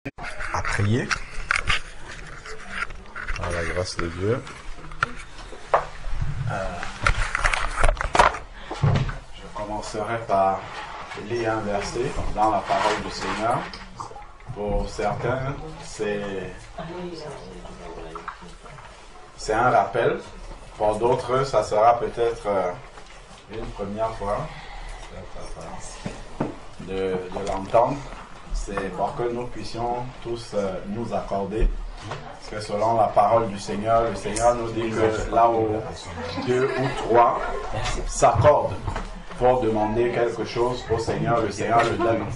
À prier par la grâce de Dieu. Je commencerai par lire un verset dans la parole du Seigneur. Pour certains, c'est un rappel. Pour d'autres, ça sera peut-être une première fois de l'entendre. C'est pour que nous puissions tous nous accorder. Parce que selon la parole du Seigneur, le Seigneur nous dit que là où 2 ou 3 s'accordent pour demander quelque chose au Seigneur, le Seigneur le donne.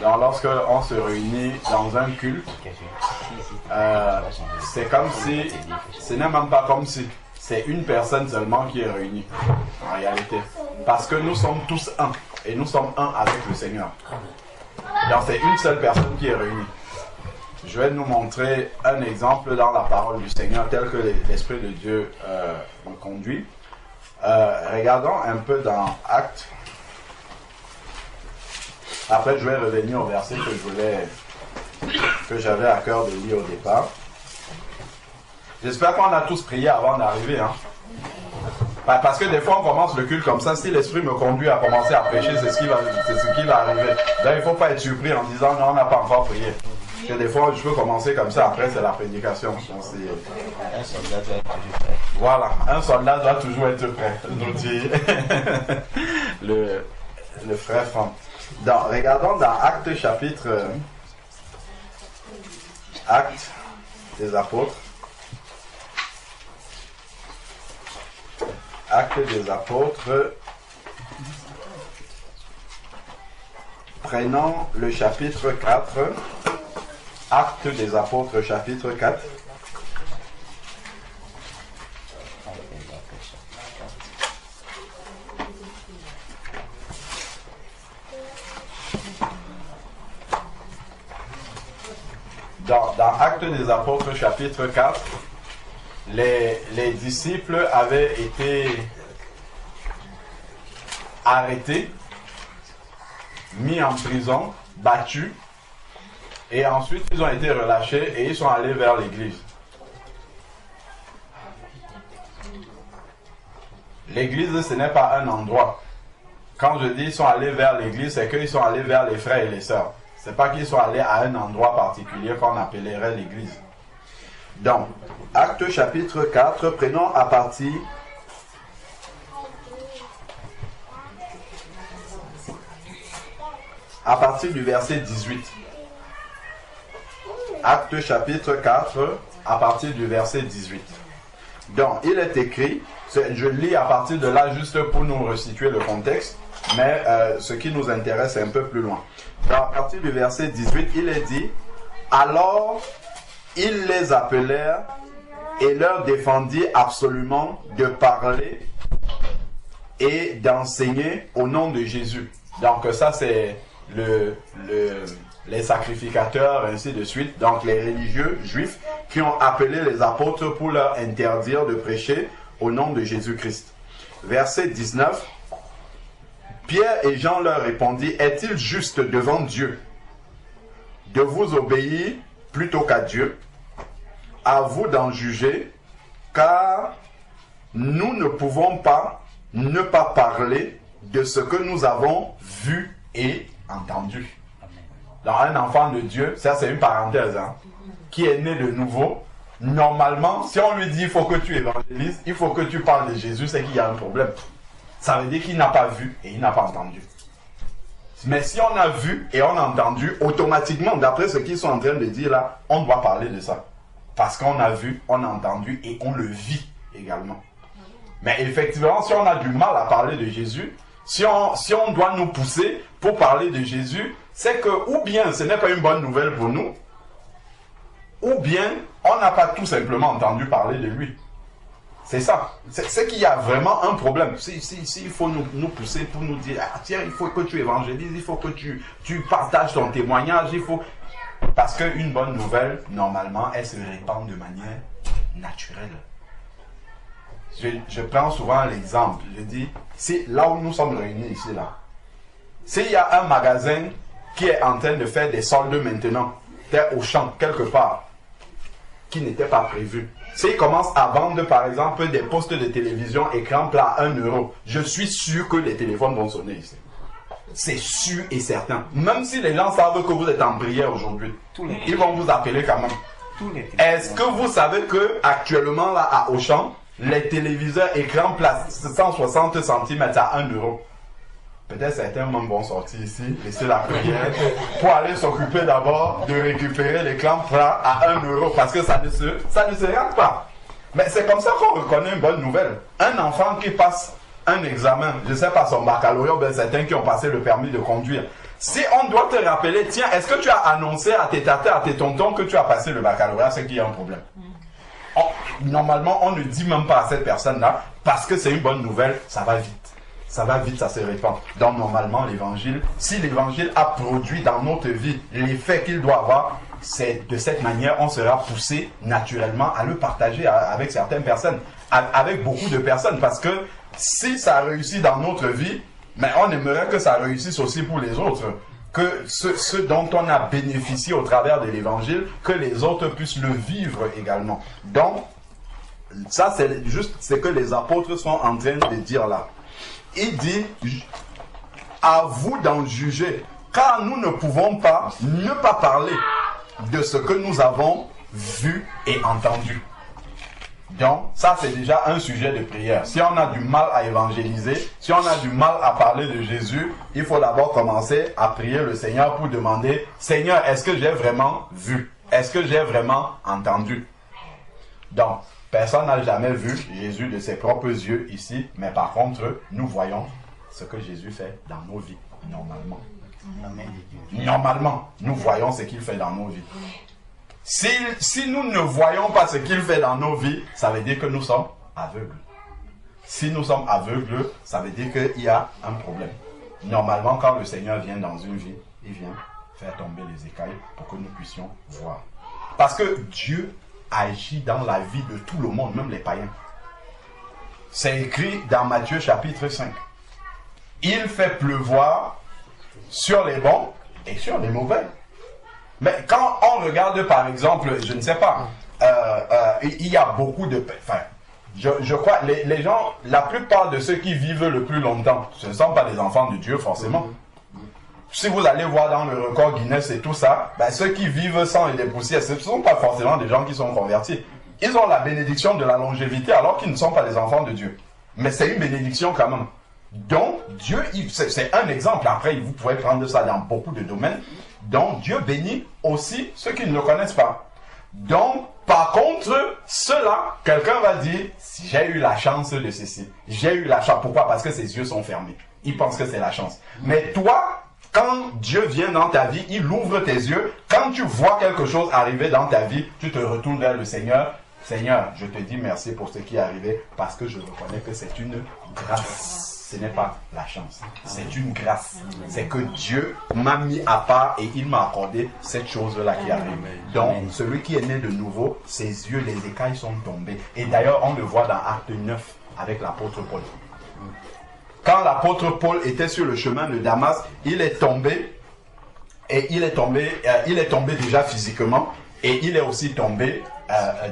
Donc lorsque on se réunit dans un culte, c'est comme si, ce n'est même pas comme si, c'est une personne seulement qui est réunie, en réalité. Parce que nous sommes tous un, et nous sommes un avec le Seigneur. Donc c'est une seule personne qui est réunie. Je vais nous montrer un exemple dans la parole du Seigneur tel que l'Esprit de Dieu me conduit. Regardons un peu dans Actes. Après je vais revenir au verset que j'avais à cœur de lire au départ. J'espère qu'on a tous prié avant d'arriver. Parce que des fois on commence le culte comme ça, si l'Esprit me conduit à commencer à prêcher, c'est ce qui va arriver. Donc il ne faut pas être surpris en disant non, on n'a pas encore prié. Parce que des fois je peux commencer comme ça, après c'est la prédication. Donc, un soldat doit être toujours prêt. Voilà, un soldat doit toujours être prêt, nous dit le frère Franck. Donc, regardons dans Actes chapitre Actes des Apôtres. Actes des Apôtres. Prenons le chapitre 4. Actes des Apôtres, chapitre 4. Dans Actes des Apôtres, chapitre 4, les disciples avaient été arrêtés, mis en prison, battus, et ensuite ils ont été relâchés et ils sont allés vers l'église. L'église, ce n'est pas un endroit. Quand je dis ils sont allés vers l'église, c'est qu'ils sont allés vers les frères et les sœurs. Ce n'est pas qu'ils sont allés à un endroit particulier qu'on appellerait l'église. Donc, Actes chapitre 4, prenons à partir du verset 18. Actes chapitre 4, à partir du verset 18. Donc, il est écrit, je lis à partir de là juste pour nous resituer le contexte, mais ce qui nous intéresse est un peu plus loin. Donc, à partir du verset 18, il est dit, alors ils les appelèrent et leur défendit absolument de parler et d'enseigner au nom de Jésus. Donc ça c'est les sacrificateurs, ainsi de suite, donc les religieux juifs qui ont appelé les apôtres pour leur interdire de prêcher au nom de Jésus-Christ. Verset 19, Pierre et Jean leur répondit, est-il juste devant Dieu de vous obéir plutôt qu'à Dieu? À vous d'en juger, car nous ne pouvons pas ne pas parler de ce que nous avons vu et entendu. Dans un enfant de Dieu, ça c'est une parenthèse, qui est né de nouveau, normalement, si on lui dit il faut que tu évangélises, il faut que tu parles de Jésus, c'est qu'il y a un problème. Ça veut dire qu'il n'a pas vu et il n'a pas entendu. Mais si on a vu et on a entendu, automatiquement, d'après ce qu'ils sont en train de dire là, on doit parler de ça. Parce qu'on a vu, on a entendu et on le vit également. Mais effectivement, si on a du mal à parler de Jésus, si on doit nous pousser pour parler de Jésus, c'est que ou bien ce n'est pas une bonne nouvelle pour nous, ou bien on n'a pas tout simplement entendu parler de lui. C'est ça. C'est qu'il y a vraiment un problème. Il faut nous pousser pour nous dire, ah, tiens, il faut que tu évangélises, il faut que tu partages ton témoignage, il faut... Parce qu'une bonne nouvelle, normalement, elle se répand de manière naturelle. Je prends souvent l'exemple. Je dis, si là où nous sommes réunis ici, là, s'il y a un magasin qui est en train de faire des soldes maintenant, était au champ, quelque part, qui n'était pas prévu. S'il commence à vendre, par exemple, des postes de télévision écran plat à 1 euro, je suis sûr que les téléphones vont sonner ici. C'est sûr et certain. Même si les gens savent que vous êtes en prière aujourd'hui, ils vont vous appeler quand même. Est-ce que vous savez que actuellement là à Auchan, les téléviseurs écran plat 160 cm à 1 euro? Peut-être certains membres vont sortir ici, laisser la prière, pour aller s'occuper d'abord de récupérer l'écran plat à 1 euro, parce que ça ne se rate pas. Mais c'est comme ça qu'on reconnaît une bonne nouvelle. Un enfant qui passe un examen, je ne sais pas, son baccalauréat, ben certains qui ont passé le permis de conduire. Si on doit te rappeler, tiens, est-ce que tu as annoncé à tes tatas, à tes tontons que tu as passé le baccalauréat, c'est qu'il y a un problème. Normalement, on ne dit même pas à cette personne-là, parce que c'est une bonne nouvelle, ça va vite. Ça va vite, ça se répand. Donc normalement, l'évangile, si l'évangile a produit dans notre vie l'effet qu'il doit avoir, c'est de cette manière, on sera poussé naturellement à le partager avec certaines personnes, avec beaucoup de personnes, parce que si ça réussit dans notre vie, mais on aimerait que ça réussisse aussi pour les autres, que ce dont on a bénéficié au travers de l'évangile, que les autres puissent le vivre également. Donc, ça c'est juste ce que les apôtres sont en train de dire là. Il dit, à vous d'en juger, car nous ne pouvons pas ne pas parler de ce que nous avons vu et entendu. Donc, ça c'est déjà un sujet de prière. Si on a du mal à évangéliser, si on a du mal à parler de Jésus, il faut d'abord commencer à prier le Seigneur pour demander, Seigneur, est-ce que j'ai vraiment vu? Est-ce que j'ai vraiment entendu? Donc, personne n'a jamais vu Jésus de ses propres yeux ici, mais par contre, nous voyons ce que Jésus fait dans nos vies, normalement. Normalement, nous voyons ce qu'il fait dans nos vies. Si nous ne voyons pas ce qu'il fait dans nos vies, ça veut dire que nous sommes aveugles. Si nous sommes aveugles, ça veut dire qu'il y a un problème. Normalement, quand le Seigneur vient dans une vie, il vient faire tomber les écailles pour que nous puissions voir. Parce que Dieu agit dans la vie de tout le monde, même les païens. C'est écrit dans Matthieu chapitre 5. Il fait pleuvoir sur les bons et sur les mauvais. Mais quand on regarde par exemple, je ne sais pas, il y a beaucoup de... Enfin, je crois, les gens, la plupart de ceux qui vivent le plus longtemps, ce ne sont pas des enfants de Dieu forcément. Si vous allez voir dans le record Guinness et tout ça, ben ceux qui vivent sans et des poussières, ce ne sont pas forcément des gens qui sont convertis. Ils ont la bénédiction de la longévité alors qu'ils ne sont pas des enfants de Dieu. Mais c'est une bénédiction quand même. Donc, Dieu, c'est un exemple. Après, vous pouvez prendre ça dans beaucoup de domaines. Donc, Dieu bénit aussi ceux qui ne le connaissent pas. Donc, par contre, ceux-là, quelqu'un va dire, j'ai eu la chance de ceci. J'ai eu la chance. Pourquoi? Parce que ses yeux sont fermés. Il pense que c'est la chance. Mais toi, quand Dieu vient dans ta vie, il ouvre tes yeux. Quand tu vois quelque chose arriver dans ta vie, tu te retournes vers le Seigneur. Seigneur, je te dis merci pour ce qui est arrivé parce que je reconnais que c'est une grâce. Ce n'est pas la chance. C'est une grâce. C'est que Dieu m'a mis à part et il m'a accordé cette chose-là qui arrive. Donc, celui qui est né de nouveau, ses yeux, les écailles sont tombées. Et d'ailleurs, on le voit dans Acte 9 avec l'apôtre Paul. Quand l'apôtre Paul était sur le chemin de Damas, il est tombé. Et il est tombé déjà physiquement. Et il est aussi tombé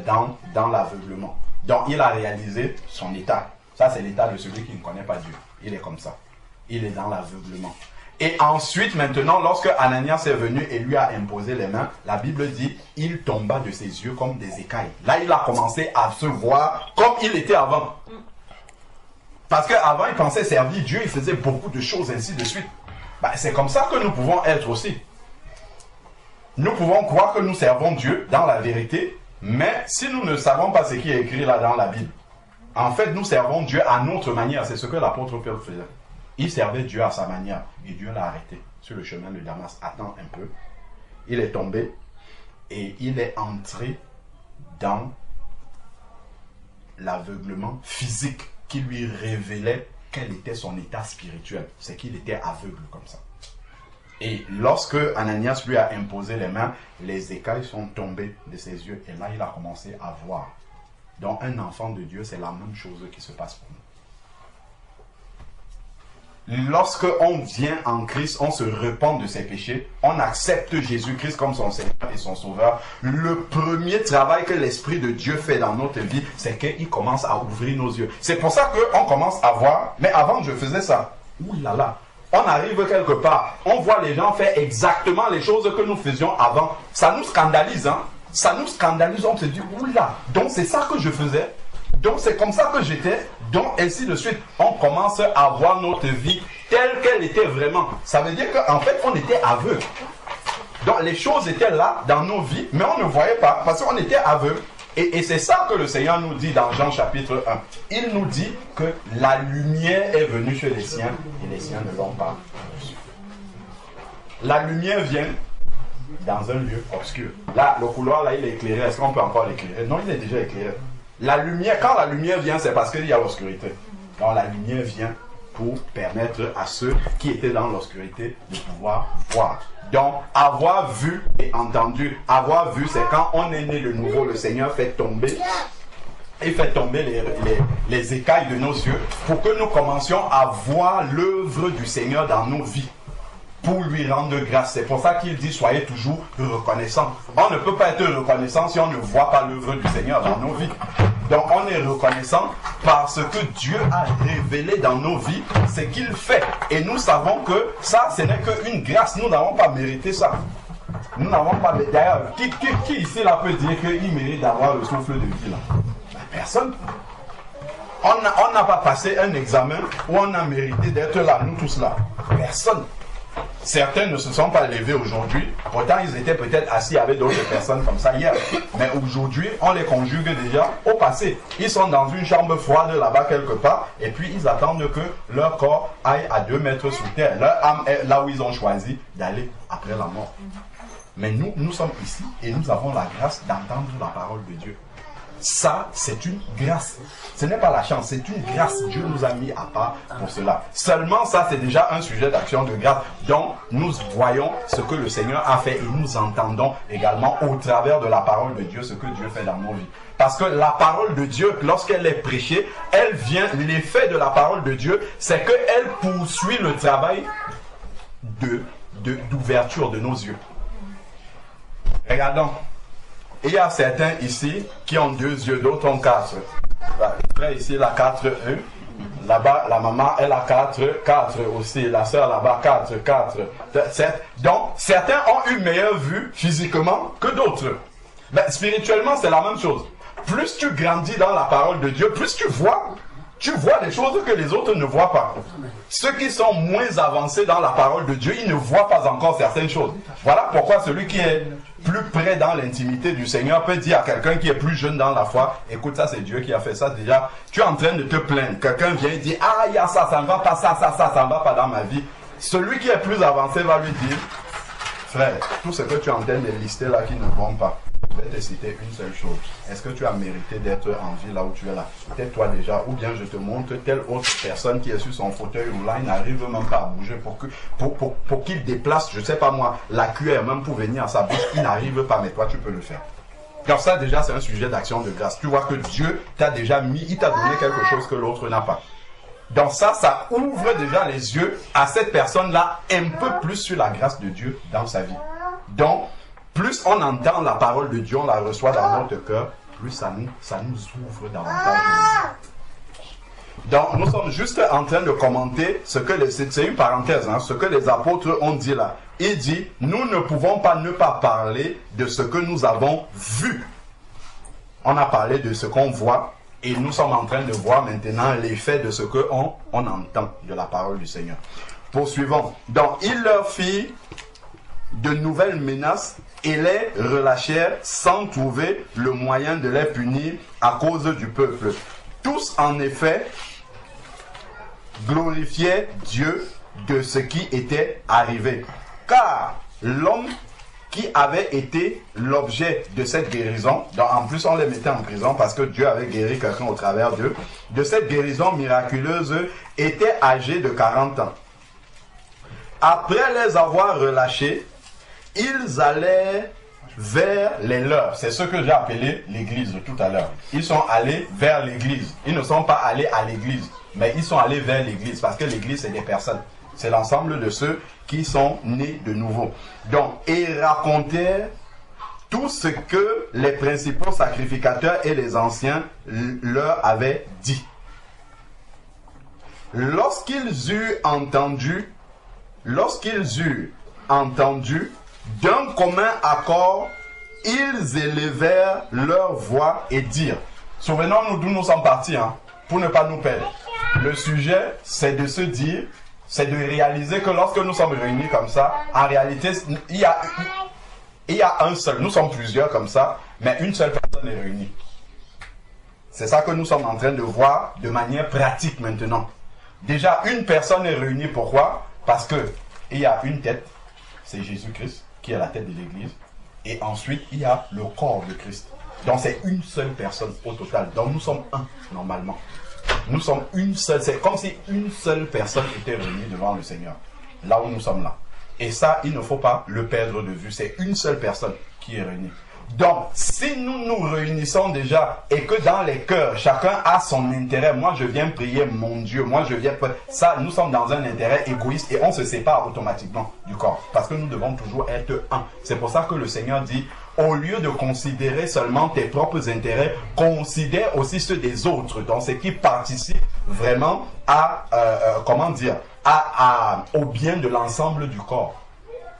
dans l'aveuglement. Donc, il a réalisé son état. Ça, c'est l'état de celui qui ne connaît pas Dieu. Il est comme ça. Il est dans l'aveuglement. Et ensuite, maintenant, lorsque Ananias est venu et lui a imposé les mains, la Bible dit, il tomba de ses yeux comme des écailles. Là, il a commencé à se voir comme il était avant. Parce qu'avant, il pensait servir Dieu, il faisait beaucoup de choses, ainsi de suite. Ben, c'est comme ça que nous pouvons être aussi. Nous pouvons croire que nous servons Dieu dans la vérité, mais si nous ne savons pas ce qui est écrit là dans la Bible, en fait, nous servons Dieu à notre manière. C'est ce que l'apôtre Paul faisait. Il servait Dieu à sa manière. Et Dieu l'a arrêté sur le chemin de Damas. Attends un peu. Il est tombé et il est entré dans l'aveuglement physique qui lui révélait quel était son état spirituel. C'est qu'il était aveugle comme ça. Et lorsque Ananias lui a imposé les mains, les écailles sont tombées de ses yeux. Et là, il a commencé à voir. Donc, un enfant de Dieu, c'est la même chose qui se passe pour nous. lorsque on vient en Christ, on se repent de ses péchés, on accepte Jésus-Christ comme son Seigneur et son Sauveur, le premier travail que l'Esprit de Dieu fait dans notre vie, c'est qu'il commence à ouvrir nos yeux. C'est pour ça qu'on commence à voir, mais avant je faisais ça, ouh là là, on arrive quelque part, on voit les gens faire exactement les choses que nous faisions avant, ça nous scandalise, hein, ça nous scandalise, on se dit, ouh là, donc c'est ça que je faisais, donc c'est comme ça que j'étais, donc ainsi de suite, on commence à voir notre vie telle qu'elle était vraiment. Ça veut dire qu'en fait, on était aveugle. Donc les choses étaient là dans nos vies, mais on ne voyait pas parce qu'on était aveugle. Et c'est ça que le Seigneur nous dit dans Jean chapitre 1. Il nous dit que la lumière est venue chez les siens et les siens ne l'ont pas reçue. La lumière vient dans un lieu obscur. Là, le couloir, là, il est éclairé. Est-ce qu'on peut encore l'éclairer? Non, il est déjà éclairé. La lumière, quand la lumière vient, c'est parce qu'il y a l'obscurité. Donc la lumière vient pour permettre à ceux qui étaient dans l'obscurité de pouvoir voir. Donc, avoir vu et entendu. Avoir vu, c'est quand on est né de nouveau, le Seigneur fait tomber les écailles de nos yeux pour que nous commencions à voir l'œuvre du Seigneur dans nos vies, pour lui rendre grâce. C'est pour ça qu'il dit, soyez toujours reconnaissants. On ne peut pas être reconnaissant si on ne voit pas l'œuvre du Seigneur dans nos vies. Donc on est reconnaissant parce que Dieu a révélé dans nos vies ce qu'il fait. Et nous savons que ça, ce n'est qu'une grâce. Nous n'avons pas mérité ça. Nous n'avons pas... D'ailleurs, qui ici là peut dire qu'il mérite d'avoir le souffle de vie là? Personne. On n'a pas passé un examen où on a mérité d'être là, nous tous là. Personne. Certains ne se sont pas levés aujourd'hui, pourtant ils étaient peut-être assis avec d'autres personnes comme ça hier. Mais aujourd'hui, on les conjugue déjà au passé. Ils sont dans une chambre froide là-bas quelque part, et puis ils attendent que leur corps aille à 2 mètres sous terre. Leur âme est là où ils ont choisi d'aller après la mort. Mais nous sommes ici et nous avons la grâce d'entendre la parole de Dieu. Ça, c'est une grâce. Ce n'est pas la chance, c'est une grâce. Dieu nous a mis à part pour cela. Seulement ça, c'est déjà un sujet d'action de grâce. Donc, nous voyons ce que le Seigneur a fait et nous entendons également au travers de la parole de Dieu ce que Dieu fait dans nos vies. Parce que la parole de Dieu, lorsqu'elle est prêchée, elle vient, l'effet de la parole de Dieu, c'est qu'elle poursuit le travail d'ouverture de nos yeux. Regardons. Il y a certains ici qui ont 2 yeux, d'autres ont 4. Après ici, la 4 E. Là-bas, la maman, elle a 4 aussi. La soeur là-bas, 4. Donc, certains ont une meilleure vue physiquement que d'autres. Mais spirituellement, c'est la même chose. Plus tu grandis dans la parole de Dieu, plus tu vois des choses que les autres ne voient pas. Ceux qui sont moins avancés dans la parole de Dieu, ils ne voient pas encore certaines choses. Voilà pourquoi celui qui est plus près dans l'intimité du Seigneur peut dire à quelqu'un qui est plus jeune dans la foi, écoute, ça c'est Dieu qui a fait ça déjà. Tu es en train de te plaindre. Quelqu'un vient et dit, ah, il y a ça ne va pas, ça ne va pas dans ma vie. Celui qui est plus avancé va lui dire, frère, tout ce que tu es en train de lister là qui ne vont pas, je vais te citer une seule chose. Est-ce que tu as mérité d'être en vie là où tu es là? Peut-être toi déjà, ou bien je te montre telle autre personne qui est sur son fauteuil ou là, il n'arrive même pas à bouger pour qu'il déplace, je sais pas moi, la cuillère même pour venir à sa bouche, il n'arrive pas, mais toi tu peux le faire. Car ça déjà c'est un sujet d'action de grâce. Tu vois que Dieu t'a déjà mis, il t'a donné quelque chose que l'autre n'a pas. Donc ça ouvre déjà les yeux à cette personne-là un peu plus sur la grâce de Dieu dans sa vie. Donc, plus on entend la parole de Dieu, on la reçoit dans notre cœur, plus ça nous ouvre davantage. Donc, nous sommes juste en train de commenter c'est une parenthèse, hein, ce que les apôtres ont dit là. Il dit, nous ne pouvons pas ne pas parler de ce que nous avons vu. On a parlé de ce qu'on voit et nous sommes en train de voir maintenant l'effet de ce qu'on entend de la parole du Seigneur. Poursuivons. Donc, il leur fit de nouvelles menaces et les relâchèrent sans trouver le moyen de les punir à cause du peuple. Tous, en effet, glorifiaient Dieu de ce qui était arrivé. Car l'homme qui avait été l'objet de cette guérison, donc en plus on les mettait en prison parce que Dieu avait guéri quelqu'un au travers d'eux, de cette guérison miraculeuse, était âgé de 40 ans. Après les avoir relâchés, ils allèrent vers les leurs. C'est ce que j'ai appelé l'église tout à l'heure. Ils sont allés vers l'église. Ils ne sont pas allés à l'église, mais ils sont allés vers l'église parce que l'église, c'est des personnes. C'est l'ensemble de ceux qui sont nés de nouveau. Donc, ils racontaient tout ce que les principaux sacrificateurs et les anciens leur avaient dit. Lorsqu'ils eurent entendu d'un commun accord, ils élevèrent leur voix et dirent. Souvenons-nous d'où nous sommes partis, pour ne pas nous perdre. Le sujet, c'est de se dire, c'est de réaliser que lorsque nous sommes réunis comme ça, en réalité, il y a un seul. Nous sommes plusieurs comme ça, mais une seule personne est réunie. C'est ça que nous sommes en train de voir de manière pratique maintenant. Déjà, une personne est réunie. Pourquoi? Parce que il y a une tête, c'est Jésus-Christ, qui est la tête de l'Église. Et ensuite, il y a le corps de Christ. Donc, c'est une seule personne au total. Donc, nous sommes un, normalement. Nous sommes une seule. C'est comme si une seule personne était réunie devant le Seigneur. Là où nous sommes là. Et ça, il ne faut pas le perdre de vue. C'est une seule personne qui est réunie. Donc, si nous nous réunissons déjà et que dans les cœurs, chacun a son intérêt, moi je viens prier mon Dieu, moi je viens... Ça, nous sommes dans un intérêt égoïste et on se sépare automatiquement du corps. Parce que nous devons toujours être un. C'est pour ça que le Seigneur dit, au lieu de considérer seulement tes propres intérêts, considère aussi ceux des autres. Donc, ce qui participe vraiment à, au bien de l'ensemble du corps.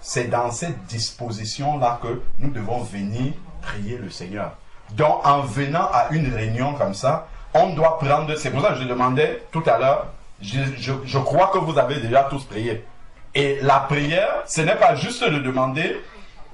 C'est dans cette disposition-là que nous devons venir prier le Seigneur. Donc, en venant à une réunion comme ça, on doit prendre... C'est pour ça que je demandais tout à l'heure, je crois que vous avez déjà tous prié. Et la prière, ce n'est pas juste de demander,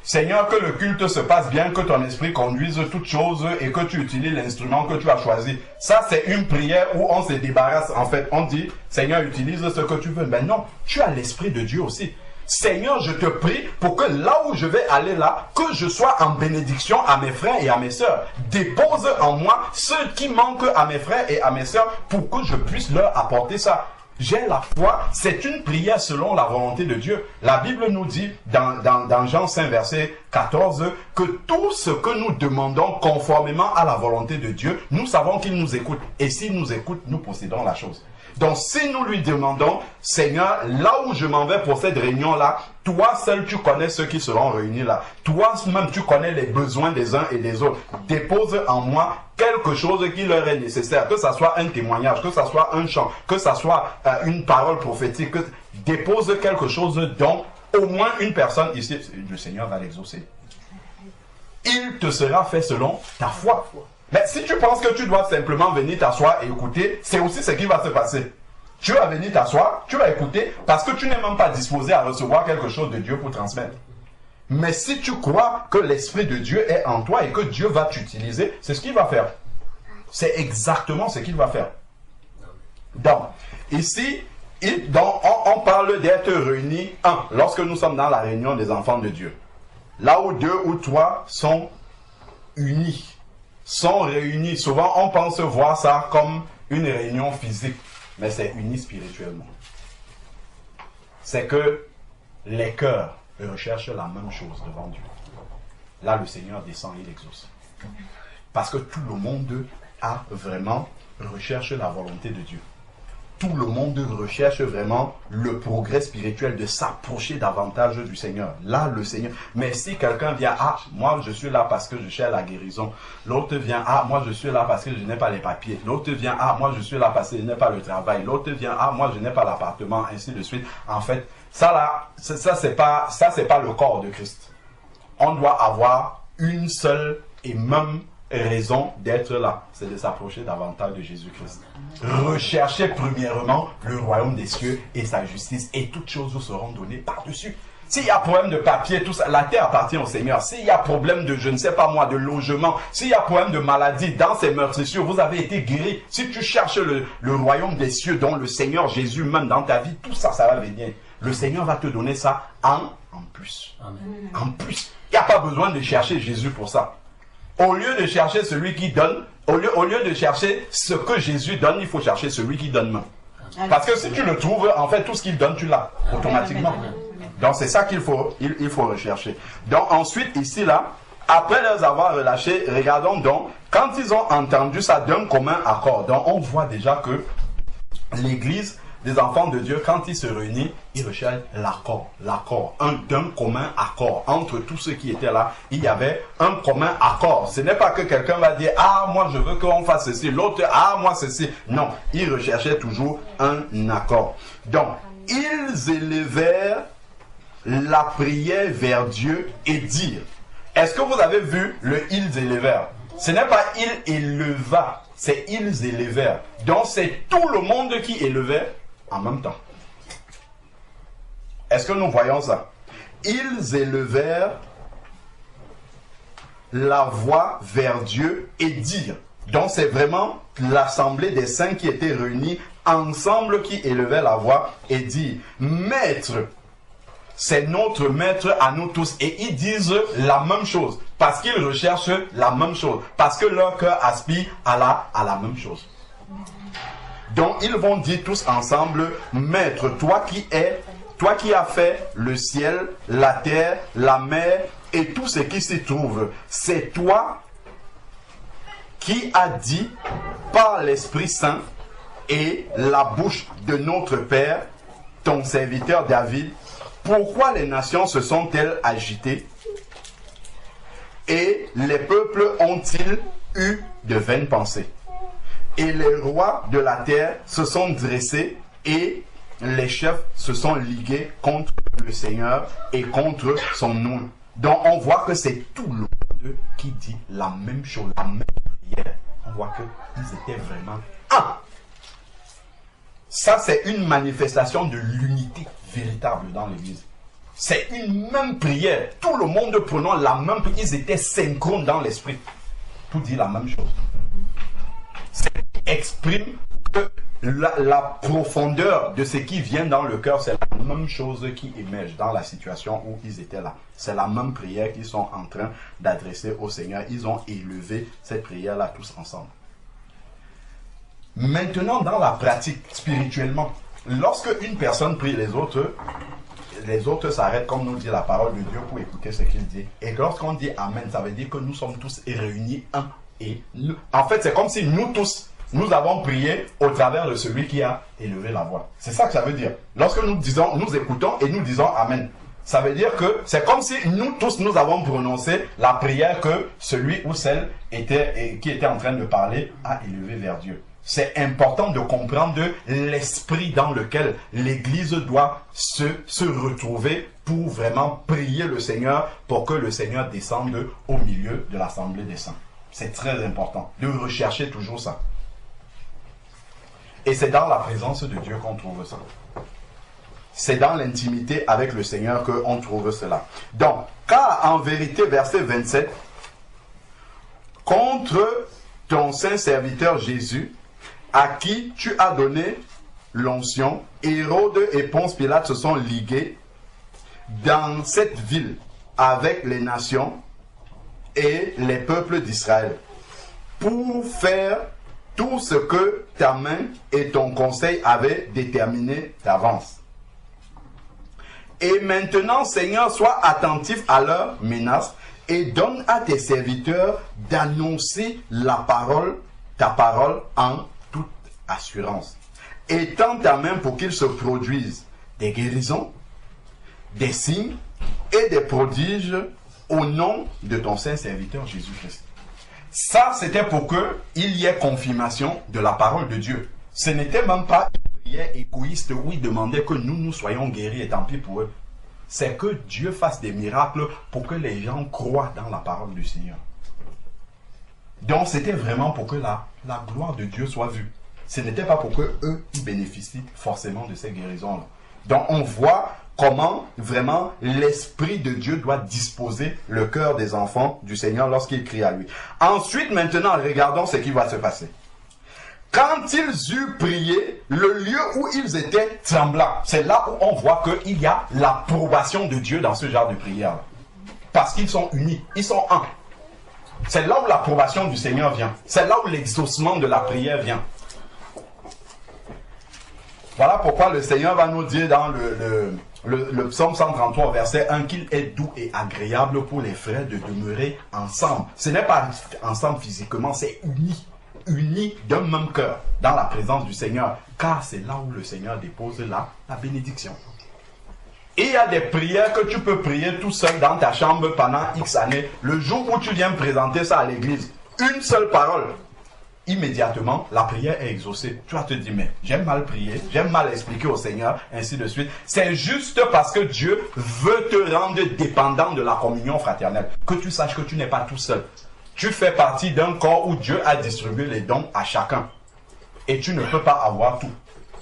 Seigneur, que le culte se passe bien, que ton esprit conduise toutes choses et que tu utilises l'instrument que tu as choisi. Ça, c'est une prière où on se débarrasse. En fait, on dit, Seigneur, utilise ce que tu veux. Mais non, tu as l'esprit de Dieu aussi. Seigneur, je te prie pour que là où je vais aller là, que je sois en bénédiction à mes frères et à mes sœurs. Dépose en moi ce qui manque à mes frères et à mes sœurs pour que je puisse leur apporter ça. J'ai la foi, c'est une prière selon la volonté de Dieu. La Bible nous dit dans Jean 5 verset 14 que tout ce que nous demandons conformément à la volonté de Dieu, nous savons qu'il nous écoute. Et s'il nous écoute, nous possédons la chose. Donc si nous lui demandons, Seigneur, là où je m'en vais pour cette réunion-là, toi seul tu connais ceux qui seront réunis là. Toi même tu connais les besoins des uns et des autres. Dépose en moi quelque chose qui leur est nécessaire. Que ça soit un témoignage, que ça soit un chant, que ça soit une parole prophétique. Dépose quelque chose dont au moins une personne ici, le Seigneur va l'exaucer. Il te sera fait selon ta foi. Mais si tu penses que tu dois simplement venir t'asseoir et écouter, c'est aussi ce qui va se passer. Tu vas venir t'asseoir, tu vas écouter, parce que tu n'es même pas disposé à recevoir quelque chose de Dieu pour transmettre. Mais si tu crois que l'Esprit de Dieu est en toi et que Dieu va t'utiliser, c'est ce qu'il va faire. C'est exactement ce qu'il va faire. Donc, ici, on parle d'être réunis, lorsque nous sommes dans la réunion des enfants de Dieu. Là où 2 ou 3 sont unis. Sont réunis. Souvent, on pense voir ça comme une réunion physique, mais c'est uni spirituellement. C'est que les cœurs recherchent la même chose devant Dieu. Là, le Seigneur descend et l'exauce. Parce que tout le monde a vraiment recherche la volonté de Dieu. Tout le monde recherche vraiment le progrès spirituel, de s'approcher davantage du Seigneur. Là, le Seigneur. Mais si quelqu'un vient, moi je suis là parce que je cherche la guérison. L'autre vient, moi je suis là parce que je n'ai pas les papiers. L'autre vient, moi je suis là parce que je n'ai pas le travail. L'autre vient, moi je n'ai pas l'appartement, ainsi de suite. En fait, ça c'est pas le corps de Christ. On doit avoir une seule et même raison d'être là, c'est de s'approcher davantage de Jésus-Christ. Recherchez premièrement le royaume des cieux et sa justice, et toutes choses vous seront données par-dessus. S'il y a problème de papier, tout ça, la terre appartient au Seigneur. S'il y a problème de, je ne sais pas moi, de logement, s'il y a problème de maladie dans ces meurtrissures, vous avez été guéri. Si tu cherches le royaume des cieux, dont le Seigneur Jésus même dans ta vie, tout ça, ça va venir. Le Seigneur va te donner ça en plus. Amen. En plus. Il n'y a pas besoin de chercher Jésus pour ça. Au lieu de chercher celui qui donne, au lieu de chercher ce que Jésus donne, il faut chercher celui qui donne même. Parce que si tu le trouves, en fait, tout ce qu'il donne, tu l'as automatiquement. Donc c'est ça qu'il faut, il faut rechercher. Donc ensuite, ici, là, Après les avoir relâchés, regardons donc, quand ils ont entendu ça d'un commun accord, donc on voit déjà que l'église des enfants de Dieu, quand ils se réunissent, ils recherchent l'accord, d'un commun accord. Entre tous ceux qui étaient là, il y avait un commun accord. Ce n'est pas que quelqu'un va dire, ah, moi je veux qu'on fasse ceci, l'autre, ah, moi ceci. Non, ils recherchaient toujours un accord. Donc, ils élevèrent la prière vers Dieu et dirent. Est-ce que vous avez vu le ils élevèrent? Ce n'est pas il éleva, c'est ils élevèrent. Donc c'est tout le monde qui élevait en même temps. Est-ce que nous voyons ça? Ils élevèrent la voix vers Dieu et dirent. Donc c'est vraiment l'assemblée des saints qui étaient réunis ensemble qui élevait la voix et dit, Maître, c'est notre maître à nous tous. Et ils disent la même chose. Parce qu'ils recherchent la même chose. Parce que leur cœur aspire à la même chose. Donc ils vont dire tous ensemble, Maître, toi qui as fait le ciel, la terre, la mer et tout ce qui s'y trouve, c'est toi qui as dit par l'Esprit Saint et la bouche de notre Père, ton serviteur David, pourquoi les nations se sont-elles agitées et les peuples ont-ils eu de vaines pensées? Et les rois de la terre se sont dressés et les chefs se sont ligués contre le Seigneur et contre son nom. Donc on voit que c'est tout le monde qui dit la même chose, la même prière. On voit qu'ils étaient vraiment un. Ça c'est une manifestation de l'unité véritable dans l'église. C'est une même prière. Tout le monde prenant la même prière. Ils étaient synchrones dans l'esprit pour dire la même chose. Ça exprime que la profondeur de ce qui vient dans le cœur, c'est la même chose qui émerge dans la situation où ils étaient là. C'est la même prière qu'ils sont en train d'adresser au Seigneur. Ils ont élevé cette prière-là tous ensemble. Maintenant, dans la pratique, spirituellement, lorsque une personne prie les autres s'arrêtent, comme nous dit la parole de Dieu, pour écouter ce qu'il dit. Et lorsqu'on dit Amen, ça veut dire que nous sommes tous réunis un et nous. En fait, c'est comme si nous tous, nous avons prié au travers de celui qui a élevé la voix. C'est ça que ça veut dire. Lorsque nous disons, nous écoutons et nous disons Amen, ça veut dire que c'est comme si nous tous, nous avons prononcé la prière que celui ou celle qui était en train de parler a élevé vers Dieu. C'est important de comprendre l'esprit dans lequel l'Église doit se retrouver pour vraiment prier le Seigneur pour que le Seigneur descende au milieu de l'assemblée des saints. C'est très important de rechercher toujours ça. Et c'est dans la présence de Dieu qu'on trouve ça. C'est dans l'intimité avec le Seigneur qu'on trouve cela. Donc, car en vérité, verset 27, contre ton saint serviteur Jésus, à qui tu as donné l'onction, Hérode et Ponce Pilate se sont ligués dans cette ville avec les nations et les peuples d'Israël pour faire tout ce que ta main et ton conseil avaient déterminé d'avance. Et maintenant, Seigneur, sois attentif à leurs menaces et donne à tes serviteurs d'annoncer ta parole en assurance. Étends ta main pour qu'il se produise des guérisons, des signes et des prodiges au nom de ton saint serviteur Jésus-Christ. Ça, c'était pour qu'il y ait confirmation de la parole de Dieu. Ce n'était même pas une prière égoïste où il demandait que nous soyons guéris et tant pis pour eux. C'est que Dieu fasse des miracles pour que les gens croient dans la parole du Seigneur. Donc, c'était vraiment pour que la gloire de Dieu soit vue. Ce n'était pas pour que eux bénéficient forcément de ces guérisons-là. Donc on voit comment vraiment l'Esprit de Dieu doit disposer le cœur des enfants du Seigneur lorsqu'ils crient à lui. Ensuite, maintenant, regardons ce qui va se passer. Quand ils eurent prié, le lieu où ils étaient trembla. C'est là où on voit qu'il y a l'approbation de Dieu dans ce genre de prière. Parce qu'ils sont unis, ils sont un. C'est là où l'approbation du Seigneur vient. C'est là où l'exaucement de la prière vient. Voilà pourquoi le Seigneur va nous dire dans le psaume 133, verset 1, qu'il est doux et agréable pour les frères de demeurer ensemble. Ce n'est pas ensemble physiquement, c'est unis d'un même cœur dans la présence du Seigneur, car c'est là où le Seigneur dépose la bénédiction. Et il y a des prières que tu peux prier tout seul dans ta chambre pendant X années. Le jour où tu viens présenter ça à l'église, une seule parole, immédiatement, la prière est exaucée. Tu vas te dire, mais j'aime mal prier, j'aime mal expliquer au Seigneur, ainsi de suite. C'est juste parce que Dieu veut te rendre dépendant de la communion fraternelle. Que tu saches que tu n'es pas tout seul. Tu fais partie d'un corps où Dieu a distribué les dons à chacun. Et tu ne peux pas avoir tout.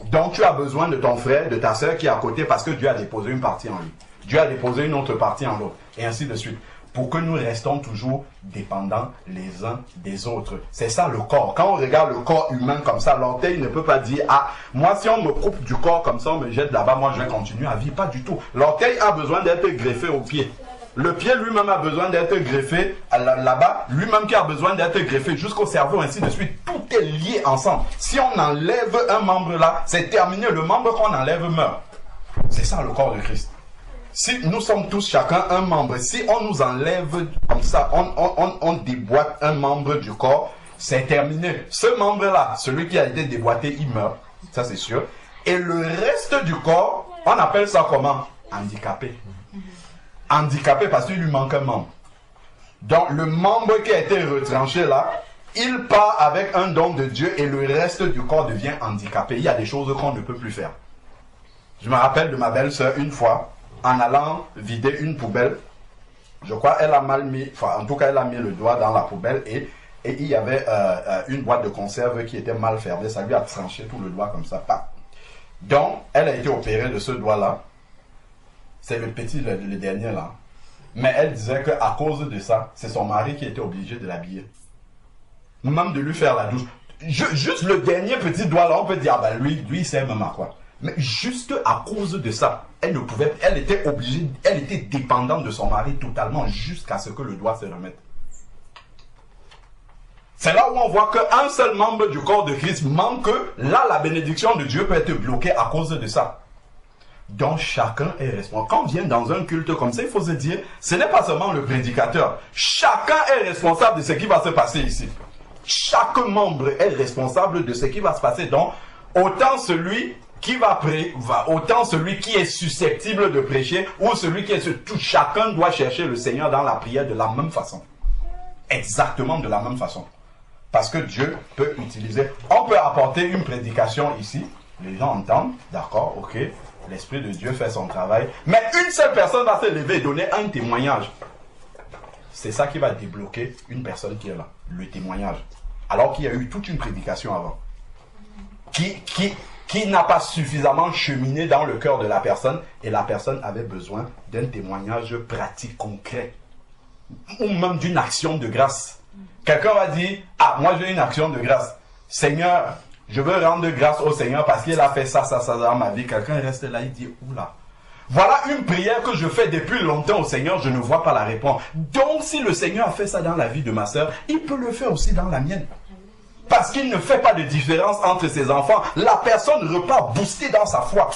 Donc tu as besoin de ton frère, de ta soeur qui est à côté parce que Dieu a déposé une partie en lui. Dieu a déposé une autre partie en l'autre. Et ainsi de suite. Pour que nous restons toujours dépendants les uns des autres. C'est ça le corps. Quand on regarde le corps humain comme ça, l'orteil ne peut pas dire « Ah, moi si on me coupe du corps comme ça, on me jette là-bas, moi je vais continuer à vivre. » Pas du tout. L'orteil a besoin d'être greffé au pied. Le pied lui-même a besoin d'être greffé là-bas, lui-même qui a besoin d'être greffé jusqu'au cerveau, ainsi de suite. Tout est lié ensemble. Si on enlève un membre là, c'est terminé. Le membre qu'on enlève meurt. C'est ça le corps de Christ. Si nous sommes tous chacun un membre, si on nous enlève comme ça, on déboîte un membre du corps, c'est terminé. Ce membre-là, celui qui a été déboîté, il meurt. Ça c'est sûr. Et le reste du corps, on appelle ça comment? Handicapé. Handicapé parce qu'il lui manque un membre. Donc le membre qui a été retranché là, il part avec un don de Dieu et le reste du corps devient handicapé. Il y a des choses qu'on ne peut plus faire. Je me rappelle de ma belle-sœur une fois, en allant vider une poubelle, je crois elle a mal mis, enfin en tout cas elle a mis le doigt dans la poubelle et il y avait une boîte de conserve qui était mal fermée, ça lui a tranché tout le doigt comme ça. Pas. Donc elle a été opérée de ce doigt-là. C'est le petit, le dernier là. Mais elle disait qu'à cause de ça, c'est son mari qui était obligé de l'habiller. Même de lui faire la douche. Juste le dernier petit doigt là, on peut dire, ah ben lui il sait même à quoi. Mais juste à cause de ça, elle ne pouvait, elle était obligée, elle était dépendante de son mari totalement jusqu'à ce que le doigt se remette. C'est là où on voit qu'un seul membre du corps de Christ manque. Là, la bénédiction de Dieu peut être bloquée à cause de ça. Donc chacun est responsable. Quand on vient dans un culte comme ça, il faut se dire, ce n'est pas seulement le prédicateur. Chacun est responsable de ce qui va se passer ici. Chaque membre est responsable de ce qui va se passer. Donc, autant celui qui autant celui qui est susceptible de prêcher, ou celui qui est tout, chacun doit chercher le Seigneur dans la prière de la même façon. Exactement de la même façon. Parce que Dieu peut utiliser. On peut apporter une prédication ici. Les gens entendent, d'accord, ok. L'Esprit de Dieu fait son travail. Mais une seule personne va se lever et donner un témoignage. C'est ça qui va débloquer une personne qui est là. Le témoignage. Alors qu'il y a eu toute une prédication avant. Qui n'a pas suffisamment cheminé dans le cœur de la personne. Et la personne avait besoin d'un témoignage pratique, concret. Ou même d'une action de grâce. Quelqu'un va dire, ah, moi j'ai une action de grâce. Seigneur, je veux rendre grâce au Seigneur parce qu'il a fait ça dans ma vie. Quelqu'un reste là, il dit, oula. Voilà une prière que je fais depuis longtemps au Seigneur, je ne vois pas la réponse. Donc si le Seigneur a fait ça dans la vie de ma soeur, il peut le faire aussi dans la mienne. Parce qu'il ne fait pas de différence entre ses enfants. La personne repart boostée dans sa foi.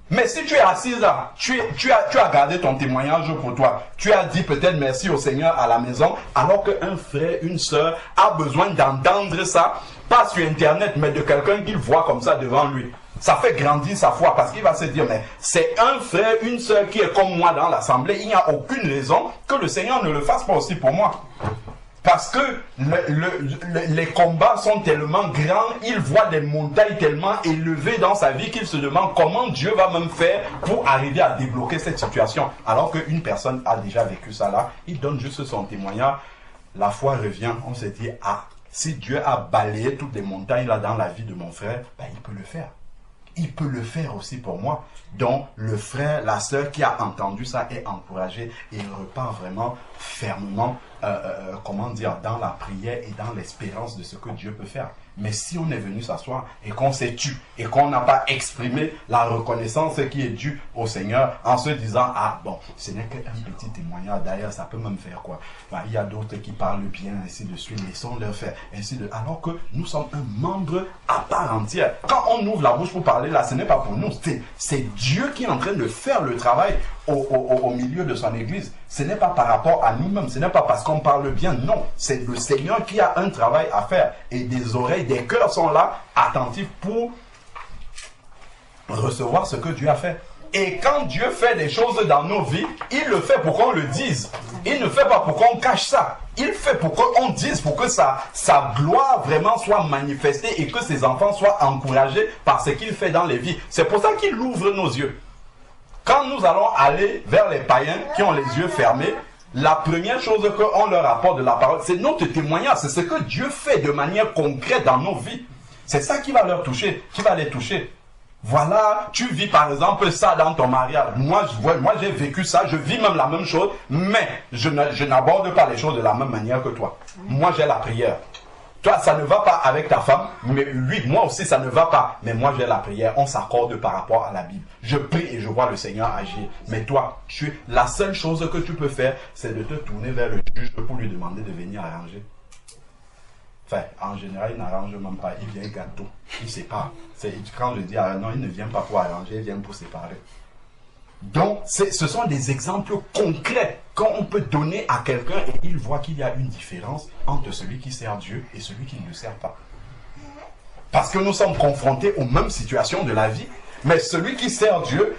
Mais si tu es assise là, tu as gardé ton témoignage pour toi. Tu as dit peut-être merci au Seigneur à la maison, alors qu'un frère, une soeur a besoin d'entendre ça, pas sur Internet, mais de quelqu'un qu'il voit comme ça devant lui. Ça fait grandir sa foi parce qu'il va se dire, mais c'est un frère, une soeur qui est comme moi dans l'assemblée. Il n'y a aucune raison que le Seigneur ne le fasse pas aussi pour moi. Parce que les combats sont tellement grands, il voit des montagnes tellement élevées dans sa vie qu'il se demande comment Dieu va même faire pour arriver à débloquer cette situation. Alors qu'une personne a déjà vécu ça là, il donne juste son témoignage, la foi revient, on se dit, ah, si Dieu a balayé toutes les montagnes là dans la vie de mon frère, ben, il peut le faire. Il peut le faire aussi pour moi. Donc, le frère, la sœur qui a entendu ça est encouragé et repart vraiment fermement comment dire, dans la prière et dans l'espérance de ce que Dieu peut faire. Mais si on est venu s'asseoir et qu'on s'est tu et qu'on n'a pas exprimé la reconnaissance qui est due au Seigneur en se disant, ah bon, ce n'est qu'un petit témoignage, d'ailleurs ça peut même faire quoi. Ben, il y a d'autres qui parlent bien, ainsi de suite, laissons-leur faire, ainsi de... Alors que nous sommes un membre à part entière. Quand on ouvre la bouche pour parler là, ce n'est pas pour nous, c'est Dieu qui est en train de faire le travail au milieu de son église. Ce n'est pas par rapport à nous-mêmes, ce n'est pas parce qu'on parle bien, non. C'est le Seigneur qui a un travail à faire. Et des oreilles, des cœurs sont là, attentifs pour recevoir ce que Dieu a fait. Et quand Dieu fait des choses dans nos vies, il le fait pour qu'on le dise. Il ne fait pas pour qu'on cache ça. Il fait pour qu'on dise, pour que sa gloire vraiment soit manifestée et que ses enfants soient encouragés par ce qu'il fait dans les vies. C'est pour ça qu'il ouvre nos yeux. Quand nous allons aller vers les païens qui ont les yeux fermés, la première chose qu'on leur apporte de la parole, c'est notre témoignage, c'est ce que Dieu fait de manière concrète dans nos vies. C'est ça qui va leur toucher, qui va les toucher. Voilà, tu vis par exemple ça dans ton mariage. Moi j'ai vécu ça, je vis même la même chose, mais je n'aborde pas les choses de la même manière que toi. Moi j'ai la prière. Toi, ça ne va pas avec ta femme, mais lui, moi aussi, ça ne va pas. Mais moi, j'ai la prière. On s'accorde par rapport à la Bible. Je prie et je vois le Seigneur agir. Mais toi, la seule chose que tu peux faire, c'est de te tourner vers le juge pour lui demander de venir arranger. Enfin, en général, il n'arrange même pas. Il vient gâteau. Il sépare. Quand je dis, non, il ne vient pas pour arranger, il vient pour séparer. Donc, ce sont des exemples concrets qu'on peut donner à quelqu'un et il voit qu'il y a une différence entre celui qui sert Dieu et celui qui ne le sert pas. Parce que nous sommes confrontés aux mêmes situations de la vie, mais celui qui sert Dieu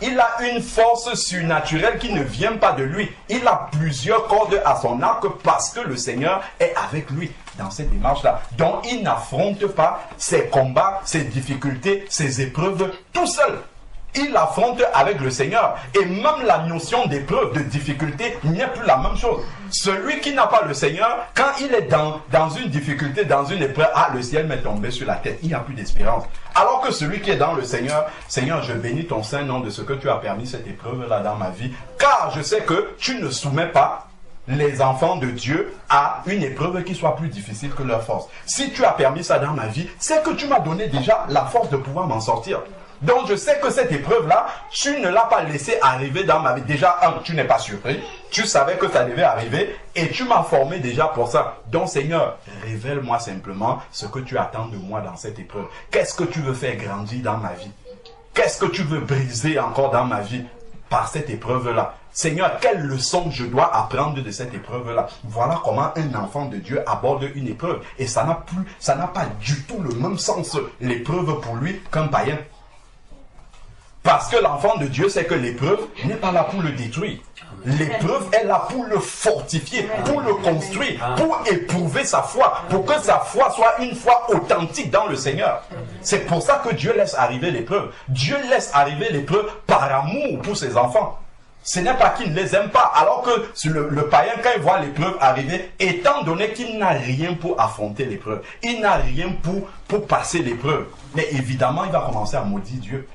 il a une force surnaturelle qui ne vient pas de lui. Il a plusieurs cordes à son arc parce que le Seigneur est avec lui dans cette démarche-là. Donc, il n'affronte pas ses combats, ses difficultés, ses épreuves tout seul. Il affronte avec le Seigneur. Et même la notion d'épreuve, de difficulté, n'est plus la même chose. Celui qui n'a pas le Seigneur, quand il est dans une difficulté, dans une épreuve, le ciel m'est tombé sur la tête. Il n'y a plus d'espérance. Alors que celui qui est dans le Seigneur, Seigneur, je bénis ton saint nom de ce que tu as permis cette épreuve-là dans ma vie. Car je sais que tu ne soumets pas les enfants de Dieu à une épreuve qui soit plus difficile que leur force. Si tu as permis ça dans ma vie, c'est que tu m'as donné déjà la force de pouvoir m'en sortir. Donc je sais que cette épreuve-là, tu ne l'as pas laissé arriver dans ma vie. Déjà, tu n'es pas surpris. Tu savais que ça devait arriver et tu m'as formé déjà pour ça. Donc Seigneur, révèle-moi simplement ce que tu attends de moi dans cette épreuve. Qu'est-ce que tu veux faire grandir dans ma vie? Qu'est-ce que tu veux briser encore dans ma vie par cette épreuve-là? Seigneur, quelle leçon je dois apprendre de cette épreuve-là? Voilà comment un enfant de Dieu aborde une épreuve. Et ça n'a pas du tout le même sens, l'épreuve pour lui, qu'un païen. Parce que l'enfant de Dieu sait que l'épreuve n'est pas là pour le détruire. L'épreuve est là pour le fortifier, pour le construire, pour éprouver sa foi, pour que sa foi soit une foi authentique dans le Seigneur. C'est pour ça que Dieu laisse arriver l'épreuve. Dieu laisse arriver l'épreuve par amour pour ses enfants. Ce n'est pas qu'il ne les aime pas. Alors que le païen, quand il voit l'épreuve arriver, étant donné qu'il n'a rien pour affronter l'épreuve, il n'a rien pour passer l'épreuve, mais évidemment, il va commencer à maudire Dieu.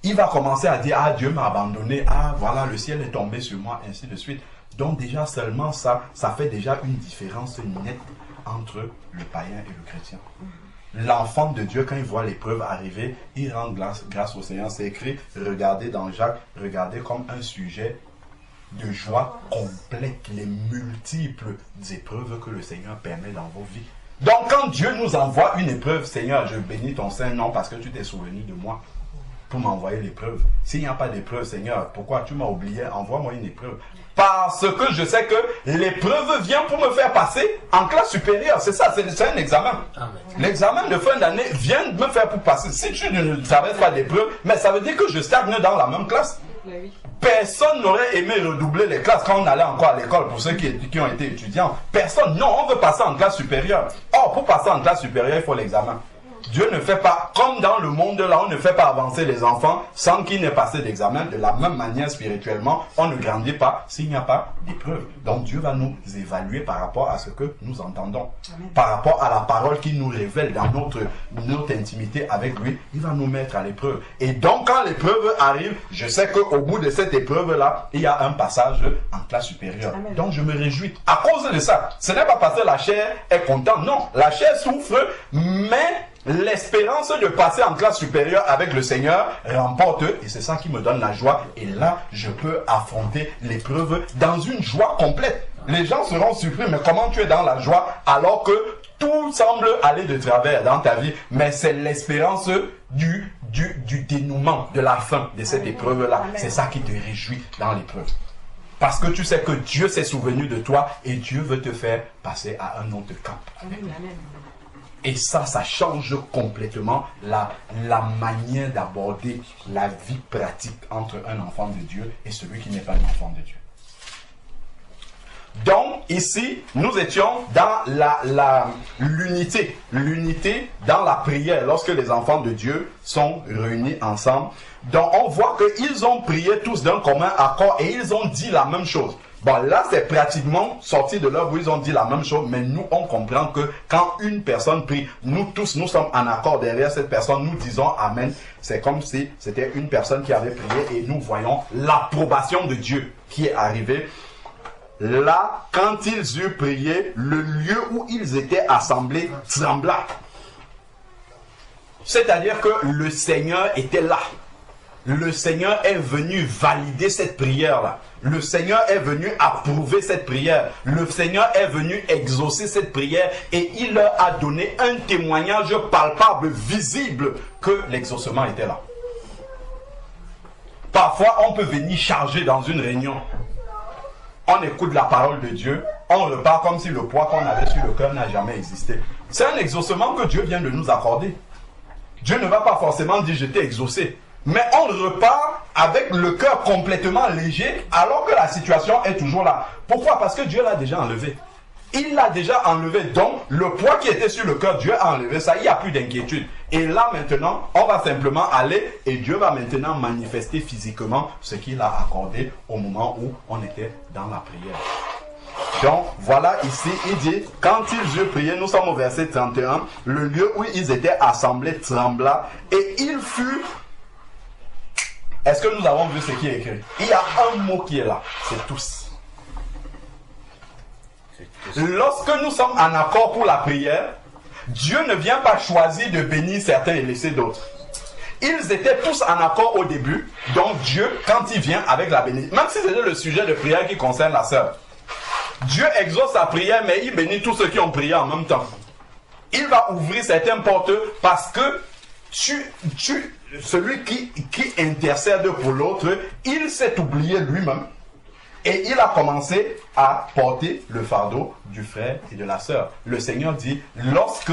Il va commencer à dire, Dieu m'a abandonné, voilà, le ciel est tombé sur moi, ainsi de suite. Donc déjà seulement ça fait déjà une différence nette entre le païen et le chrétien. L'enfant de Dieu, quand il voit l'épreuve arriver, il rend grâce au Seigneur. C'est écrit, regardez dans Jacques, regardez comme un sujet de joie complète les multiples épreuves que le Seigneur permet dans vos vies. Donc quand Dieu nous envoie une épreuve, Seigneur, je bénis ton saint nom parce que tu t'es souvenu de moi pour m'envoyer l'épreuve. S'il n'y a pas d'épreuve, Seigneur, pourquoi tu m'as oublié? Envoie-moi une épreuve. Parce que je sais que l'épreuve vient pour me faire passer en classe supérieure. C'est ça, c'est un examen. L'examen de fin d'année vient me faire pour passer. Si tu ne traverses pas l'épreuve, mais ça veut dire que je stagne dans la même classe. Personne n'aurait aimé redoubler les classes quand on allait encore à l'école pour ceux qui ont été étudiants. Personne. Non, on veut passer en classe supérieure. Or, pour passer en classe supérieure, il faut l'examen. Dieu ne fait pas, comme dans le monde là, on ne fait pas avancer les enfants sans qu'ils n'aient passé d'examen. De la même manière, spirituellement, on ne grandit pas s'il n'y a pas d'épreuve. Donc Dieu va nous évaluer par rapport à ce que nous entendons. Amen. Par rapport à la parole qu'il nous révèle dans notre intimité avec lui, il va nous mettre à l'épreuve. Et donc quand l'épreuve arrive, je sais qu'au bout de cette épreuve-là, il y a un passage en classe supérieure. Amen. Donc je me réjouis à cause de ça. Ce n'est pas parce que la chair est contente, non. La chair souffre, mais l'espérance de passer en classe supérieure avec le Seigneur remporte, et c'est ça qui me donne la joie. Et là, je peux affronter l'épreuve dans une joie complète. Les gens seront surpris, mais comment tu es dans la joie alors que tout semble aller de travers dans ta vie, mais c'est l'espérance du dénouement, de la fin de cette épreuve-là. C'est ça qui te réjouit dans l'épreuve. Parce que tu sais que Dieu s'est souvenu de toi et Dieu veut te faire passer à un autre cap. Amen. Et ça change complètement la manière d'aborder la vie pratique entre un enfant de Dieu et celui qui n'est pas un enfant de Dieu. Donc, ici, nous étions dans l'unité. L'unité dans la prière, lorsque les enfants de Dieu sont réunis ensemble. Donc, on voit qu'ils ont prié tous d'un commun accord et ils ont dit la même chose. Bon, là, c'est pratiquement sorti de l'œuvre où ils ont dit la même chose, mais nous, on comprend que quand une personne prie, nous tous, nous sommes en accord derrière cette personne, nous disons Amen. C'est comme si c'était une personne qui avait prié et nous voyons l'approbation de Dieu qui est arrivée. Là, quand ils eurent prié, le lieu où ils étaient assemblés trembla. C'est-à-dire que le Seigneur était là. Le Seigneur est venu valider cette prière-là. Le Seigneur est venu approuver cette prière. Le Seigneur est venu exaucer cette prière et il leur a donné un témoignage palpable, visible que l'exaucement était là. Parfois, on peut venir charger dans une réunion. On écoute la parole de Dieu, on repart comme si le poids qu'on avait sur le cœur n'a jamais existé. C'est un exaucement que Dieu vient de nous accorder. Dieu ne va pas forcément dire je t'ai exaucé. Mais on repart avec le cœur complètement léger alors que la situation est toujours là. Pourquoi? Parce que Dieu l'a déjà enlevé. Il l'a déjà enlevé. Donc, le poids qui était sur le cœur, Dieu a enlevé ça. Il n'y a plus d'inquiétude. Et là, maintenant, on va simplement aller et Dieu va maintenant manifester physiquement ce qu'il a accordé au moment où on était dans la prière. Donc, voilà ici, il dit, quand ils eurent prié, nous sommes au verset 31, le lieu où ils étaient assemblés trembla et il fut... Est-ce que nous avons vu ce qui est écrit? Il y a un mot qui est là, c'est tous. Lorsque nous sommes en accord pour la prière, Dieu ne vient pas choisir de bénir certains et laisser d'autres. Ils étaient tous en accord au début, donc Dieu, quand il vient avec la bénédiction, même si c'était le sujet de prière qui concerne la sœur, Dieu exauce sa prière, mais il bénit tous ceux qui ont prié en même temps. Il va ouvrir certaines portes parce que celui qui intercède pour l'autre, il s'est oublié lui-même et il a commencé à porter le fardeau du frère et de la sœur. Le Seigneur dit, lorsque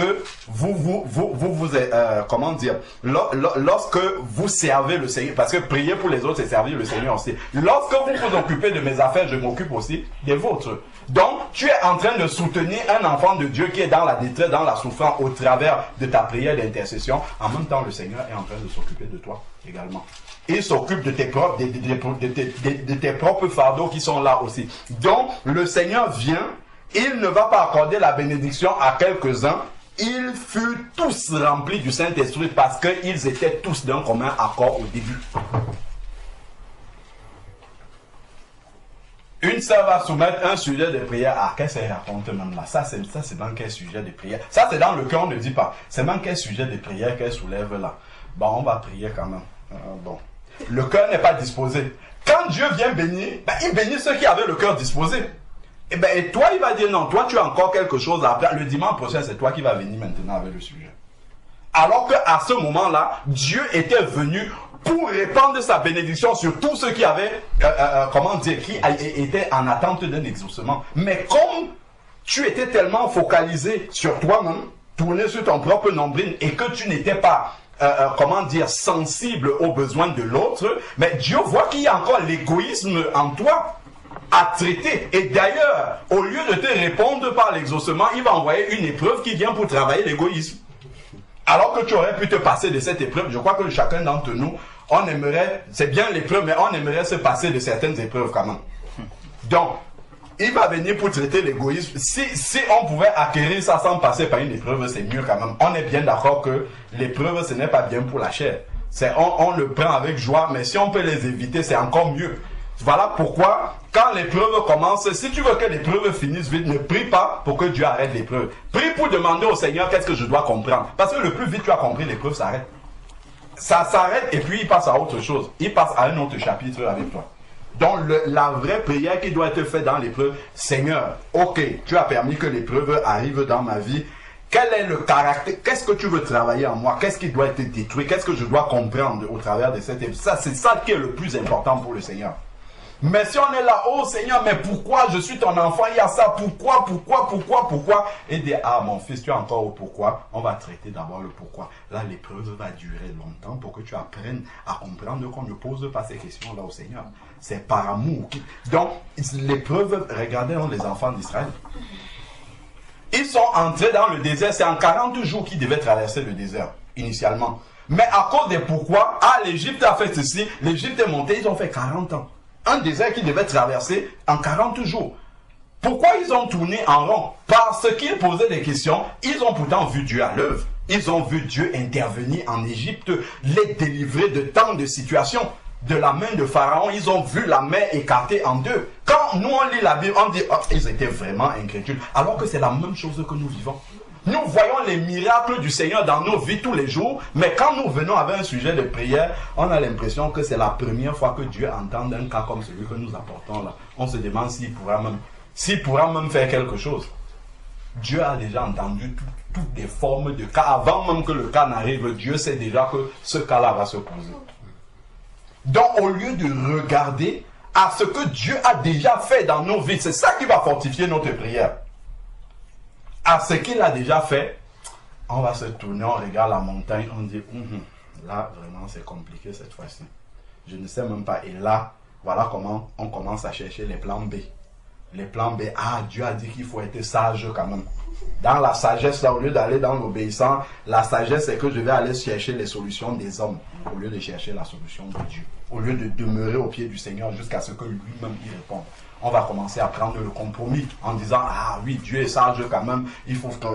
lorsque vous servez le Seigneur, parce que prier pour les autres, c'est servir le Seigneur aussi. Lorsque vous vous occupez de mes affaires, je m'occupe aussi des vôtres. Donc, tu es en train de soutenir un enfant de Dieu qui est dans la détresse, dans la souffrance, au travers de ta prière d'intercession. En même temps, le Seigneur est en train de s'occuper de toi également. Il s'occupe de tes propres fardeaux qui sont là aussi. Donc, le Seigneur vient, il ne va pas accorder la bénédiction à quelques-uns. Ils furent tous remplis du Saint-Esprit parce qu'ils étaient tous d'un commun accord au début. Une sœur va soumettre un sujet de prière. Ah, qu'est-ce qu'elle raconte même là? Ça, c'est dans quel sujet de prière? Ça, c'est dans le cœur, on ne dit pas. C'est dans quel sujet de prière qu'elle soulève là? Bon, on va prier quand même. Bon. Le cœur n'est pas disposé. Quand Dieu vient bénir, il bénit ceux qui avaient le cœur disposé. Et toi, il va dire non, toi, tu as encore quelque chose à faire. Le dimanche prochain, c'est toi qui vas venir maintenant avec le sujet. Alors qu'à ce moment-là, Dieu était venu pour répandre sa bénédiction sur tous ceux qui avaient, qui étaient en attente d'un exaucement. Mais comme tu étais tellement focalisé sur toi-même, tourné sur ton propre nombril, et que tu n'étais pas, sensible aux besoins de l'autre, mais Dieu voit qu'il y a encore l'égoïsme en toi à traiter. Et d'ailleurs, au lieu de te répondre par l'exaucement, il va envoyer une épreuve qui vient pour travailler l'égoïsme. Alors que tu aurais pu te passer de cette épreuve. Je crois que chacun d'entre nous, on aimerait, c'est bien l'épreuve, mais on aimerait se passer de certaines épreuves quand même. Donc, il va venir pour traiter l'égoïsme. Si on pouvait acquérir ça sans passer par une épreuve, c'est mieux quand même. On est bien d'accord que l'épreuve, ce n'est pas bien pour la chair. On le prend avec joie, mais si on peut les éviter, c'est encore mieux. Voilà pourquoi, quand l'épreuve commence, si tu veux que l'épreuve finisse vite, ne prie pas pour que Dieu arrête l'épreuve. Prie pour demander au Seigneur qu'est-ce que je dois comprendre. Parce que le plus vite tu as compris, l'épreuve s'arrête. Ça s'arrête et puis il passe à autre chose. Il passe à un autre chapitre avec toi. Donc la vraie prière qui doit être faite dans l'épreuve, Seigneur, ok, tu as permis que l'épreuve arrive dans ma vie. Quel est le caractère? Qu'est-ce que tu veux travailler en moi? Qu'est-ce qui doit être détruit? Qu'est-ce que je dois comprendre au travers de cette épreuve? Ça, c'est ça qui est le plus important pour le Seigneur. Mais si on est là, oh Seigneur, mais pourquoi je suis ton enfant, il y a ça, pourquoi? Et dire, ah mon fils, tu as encore au pourquoi. On va traiter d'abord le pourquoi. Là, l'épreuve va durer longtemps pour que tu apprennes à comprendre qu'on ne pose pas ces questions-là au Seigneur. C'est par amour. Donc, l'épreuve, regardez les enfants d'Israël. Ils sont entrés dans le désert, c'est en 40 jours qu'ils devaient traverser le désert, initialement. Mais à cause des pourquoi, l'Égypte a fait ceci, l'Égypte est montée, ils ont fait 40 ans. Un désert qu'ils devaient traverser en 40 jours. Pourquoi ils ont tourné en rond? Parce qu'ils posaient des questions. Ils ont pourtant vu Dieu à l'œuvre. Ils ont vu Dieu intervenir en Égypte, les délivrer de tant de situations. De la main de Pharaon, ils ont vu la mer écartée en deux. Quand nous on lit la Bible, on dit, oh, ils étaient vraiment incrédules. Alors que c'est la même chose que nous vivons. Nous voyons les miracles du Seigneur dans nos vies tous les jours, mais quand nous venons avec un sujet de prière, on a l'impression que c'est la première fois que Dieu entend un cas comme celui que nous apportons là. On se demande s'il pourra même faire quelque chose. Dieu a déjà entendu toutes les formes de cas. Avant même que le cas n'arrive, Dieu sait déjà que ce cas-là va se poser. Donc au lieu de regarder à ce que Dieu a déjà fait dans nos vies, c'est ça qui va fortifier notre prière. À ce qu'il a déjà fait, on va se tourner, on regarde la montagne, on dit, là vraiment c'est compliqué cette fois-ci. Je ne sais même pas. Et là, voilà comment on commence à chercher les plans B. Les plans B, Dieu a dit qu'il faut être sage quand même. Dans la sagesse, là, au lieu d'aller dans l'obéissance, la sagesse, c'est que je vais aller chercher les solutions des hommes, au lieu de chercher la solution de Dieu. Au lieu de demeurer au pied du Seigneur jusqu'à ce que lui-même y réponde. On va commencer à prendre le compromis en disant, oui, Dieu est sage quand même. Il faut que,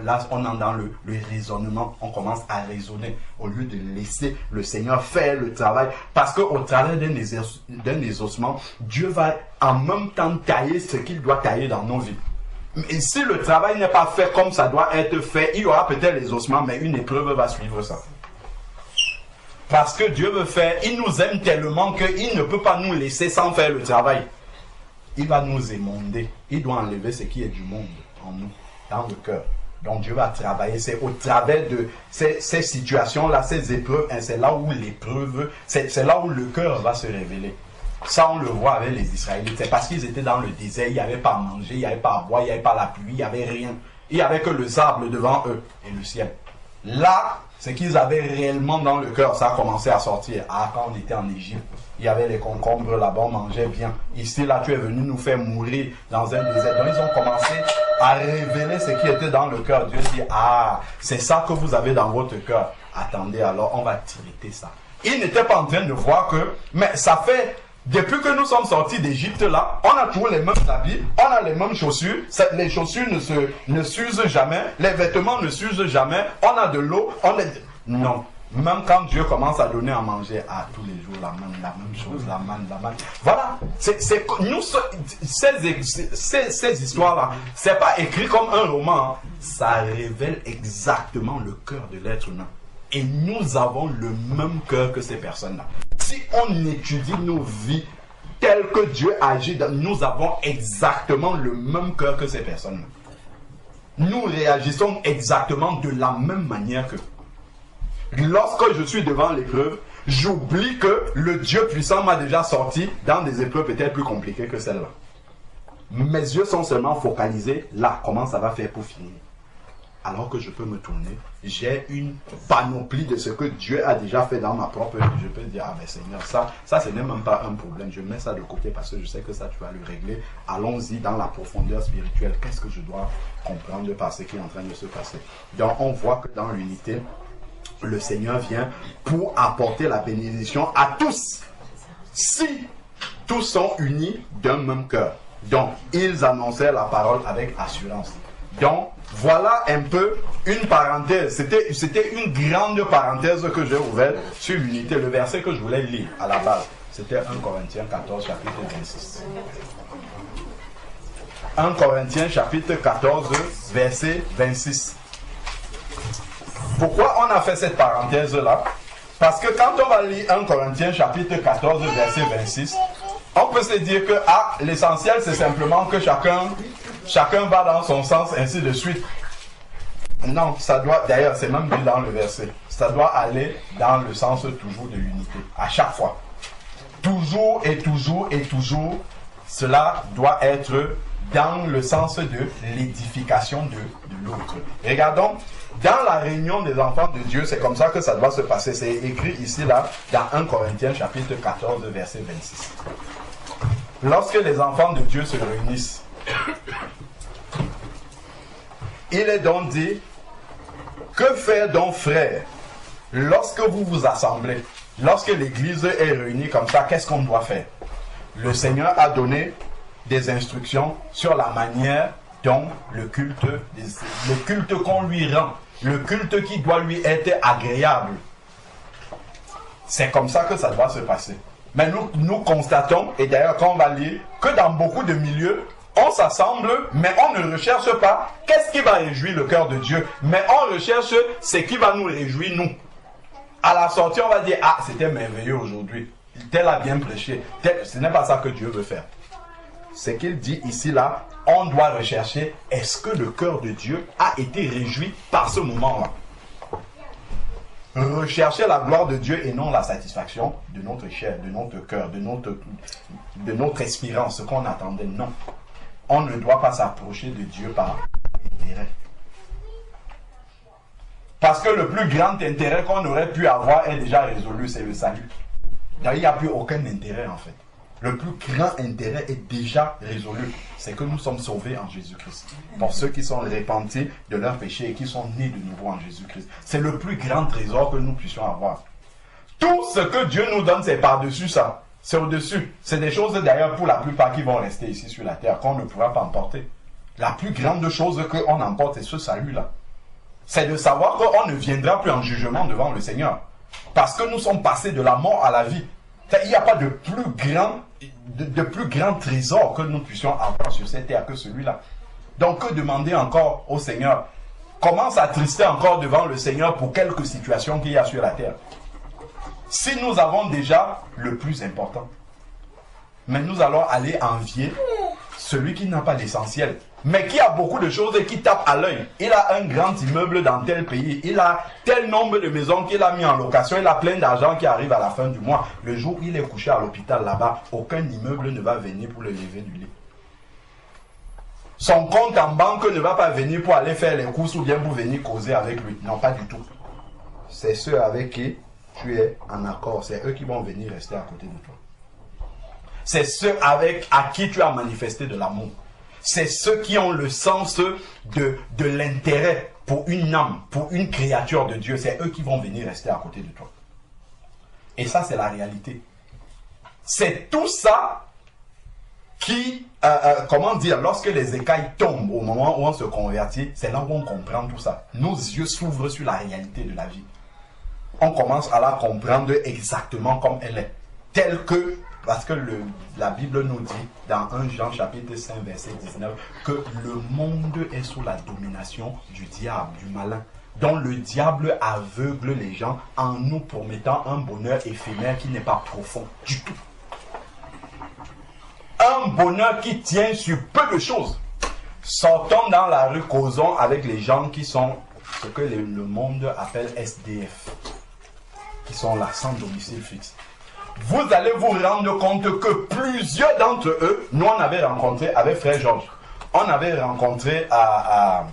là, on entre dans le raisonnement. On commence à raisonner au lieu de laisser le Seigneur faire le travail. Parce qu'au travers d'un exaucement, Dieu va en même temps tailler ce qu'il doit tailler dans nos vies. Et si le travail n'est pas fait comme ça doit être fait, il y aura peut-être les ossements, mais une épreuve va suivre ça. Parce que Dieu veut faire, il nous aime tellement qu'il ne peut pas nous laisser sans faire le travail. Il va nous émonder. Il doit enlever ce qui est du monde en nous, dans le cœur. Donc Dieu va travailler. C'est au travers de ces situations-là, ces épreuves, c'est là où l'épreuve, c'est là où le cœur va se révéler. Ça, on le voit avec les Israélites. C'est parce qu'ils étaient dans le désert, il n'y avait pas à manger, il n'y avait pas à boire, il n'y avait pas la pluie, il n'y avait rien. Il n'y avait que le sable devant eux et le ciel. Là, ce qu'ils avaient réellement dans le cœur, ça a commencé à sortir. Quand on était en Égypte, il y avait les concombres là-bas, on mangeait bien. Ici, là, tu es venu nous faire mourir dans un désert. Donc, ils ont commencé à révéler ce qui était dans le cœur. Dieu dit, c'est ça que vous avez dans votre cœur. Attendez, alors, on va traiter ça. Ils n'étaient pas en train de voir que, mais ça fait... Depuis que nous sommes sortis d'Égypte là, on a toujours les mêmes habits, on a les mêmes chaussures, les chaussures ne s'usent jamais, les vêtements ne s'usent jamais, on a de l'eau, Non. Même quand Dieu commence à donner à manger, tous les jours la même chose, la manne. Voilà. Ces histoires-là, c'est pas écrit comme un roman, hein. Ça révèle exactement le cœur de l'être humain. Et nous avons le même cœur que ces personnes-là. Si on étudie nos vies telles que Dieu agit, nous avons exactement le même cœur que ces personnes-là. Nous réagissons exactement de la même manière que. Lorsque je suis devant l'épreuve, j'oublie que le Dieu puissant m'a déjà sorti dans des épreuves peut-être plus compliquées que celle-là. Mes yeux sont seulement focalisés là, comment ça va faire pour finir. Alors que je peux me tourner, j'ai une panoplie de ce que Dieu a déjà fait dans ma propre vie. Je peux dire, mais Seigneur, ça ce n'est même pas un problème. Je mets ça de côté parce que je sais que ça, tu vas le régler. Allons-y dans la profondeur spirituelle. Qu'est-ce que je dois comprendre par ce qui est en train de se passer? Donc, on voit que dans l'unité, le Seigneur vient pour apporter la bénédiction à tous. Si tous sont unis d'un même cœur. Donc, ils annonçaient la parole avec assurance. Donc, voilà un peu une parenthèse. C'était une grande parenthèse que j'ai ouverte sur l'unité. Le verset que je voulais lire à la base, c'était 1 Corinthiens 14, chapitre 26. 1 Corinthiens chapitre 14, verset 26. Pourquoi on a fait cette parenthèse-là? Parce que quand on va lire 1 Corinthiens chapitre 14, verset 26, on peut se dire que l'essentiel c'est simplement que chacun va dans son sens, ainsi de suite. Non, ça doit, d'ailleurs c'est même dit dans le verset, ça doit aller dans le sens toujours de l'unité, à chaque fois. Toujours et toujours et toujours, cela doit être dans le sens de l'édification de l'autre. Regardons, dans la réunion des enfants de Dieu, c'est comme ça que ça doit se passer. C'est écrit ici, là, dans 1 Corinthiens chapitre 14, verset 26. Lorsque les enfants de Dieu se réunissent, il est donc dit, que faire donc, frères, lorsque vous vous assemblez, lorsque l'église est réunie comme ça, qu'est-ce qu'on doit faire? Le Seigneur a donné des instructions sur la manière dont le culte qu'on lui rend, le culte qui doit lui être agréable. C'est comme ça que ça doit se passer. Mais nous constatons, et d'ailleurs quand on va lire, que dans beaucoup de milieux, on s'assemble, mais on ne recherche pas qu'est-ce qui va réjouir le cœur de Dieu, mais on recherche ce qui va nous réjouir nous. À la sortie, on va dire, ah, c'était merveilleux aujourd'hui, tel a bien prêché. Ce n'est pas ça que Dieu veut faire. Ce qu'il dit ici, là, on doit rechercher, est-ce que le cœur de Dieu a été réjoui par ce moment-là? Rechercher la gloire de Dieu et non la satisfaction de notre chair, de notre cœur, de notre espérance, ce qu'on attendait. Non. On ne doit pas s'approcher de Dieu par intérêt. Parce que le plus grand intérêt qu'on aurait pu avoir est déjà résolu, c'est le salut. D'ailleurs, il n'y a plus aucun intérêt en fait. Le plus grand intérêt est déjà résolu. C'est que nous sommes sauvés en Jésus-Christ. Pour ceux qui sont repentis de leurs péchés et qui sont nés de nouveau en Jésus-Christ. C'est le plus grand trésor que nous puissions avoir. Tout ce que Dieu nous donne, c'est par-dessus ça. C'est au-dessus. C'est des choses d'ailleurs pour la plupart qui vont rester ici sur la terre, qu'on ne pourra pas emporter. La plus grande chose qu'on emporte, c'est ce salut-là. C'est de savoir qu'on ne viendra plus en jugement devant le Seigneur. Parce que nous sommes passés de la mort à la vie. Il n'y a pas de plus grand trésor que nous puissions avoir sur cette terre que celui-là. Donc que demander encore au Seigneur? Comment s'attrister encore devant le Seigneur pour quelques situations qu'il y a sur la terre? Si nous avons déjà le plus important. Mais nous allons aller envier celui qui n'a pas l'essentiel, mais qui a beaucoup de choses et qui tape à l'œil. Il a un grand immeuble dans tel pays, il a tel nombre de maisons qu'il a mis en location, il a plein d'argent qui arrive à la fin du mois. Le jour où il est couché à l'hôpital là-bas, aucun immeuble ne va venir pour le lever du lit. Son compte en banque ne va pas venir pour aller faire les courses ou bien pour venir causer avec lui. Non, pas du tout. C'est ceux avec qui tu es en accord, c'est eux qui vont venir rester à côté de toi. C'est ceux à qui tu as manifesté de l'amour. C'est ceux qui ont le sens de l'intérêt pour une âme, pour une créature de Dieu. C'est eux qui vont venir rester à côté de toi. Et ça, c'est la réalité. C'est tout ça qui, comment dire, lorsque les écailles tombent au moment où on se convertit, c'est là où on comprend tout ça. Nos yeux s'ouvrent sur la réalité de la vie. On commence à la comprendre exactement comme elle est. Telle que, parce que la Bible nous dit dans 1 Jean chapitre 5 verset 19 que le monde est sous la domination du diable, du malin, dont le diable aveugle les gens en nous promettant un bonheur éphémère qui n'est pas profond du tout. Un bonheur qui tient sur peu de choses. Sortons dans la rue, causons avec les gens qui sont ce que le monde appelle SDF, qui sont là sans domicile fixe. Vous allez vous rendre compte que plusieurs d'entre eux, nous on avait rencontré avec frère Georges, on avait rencontré à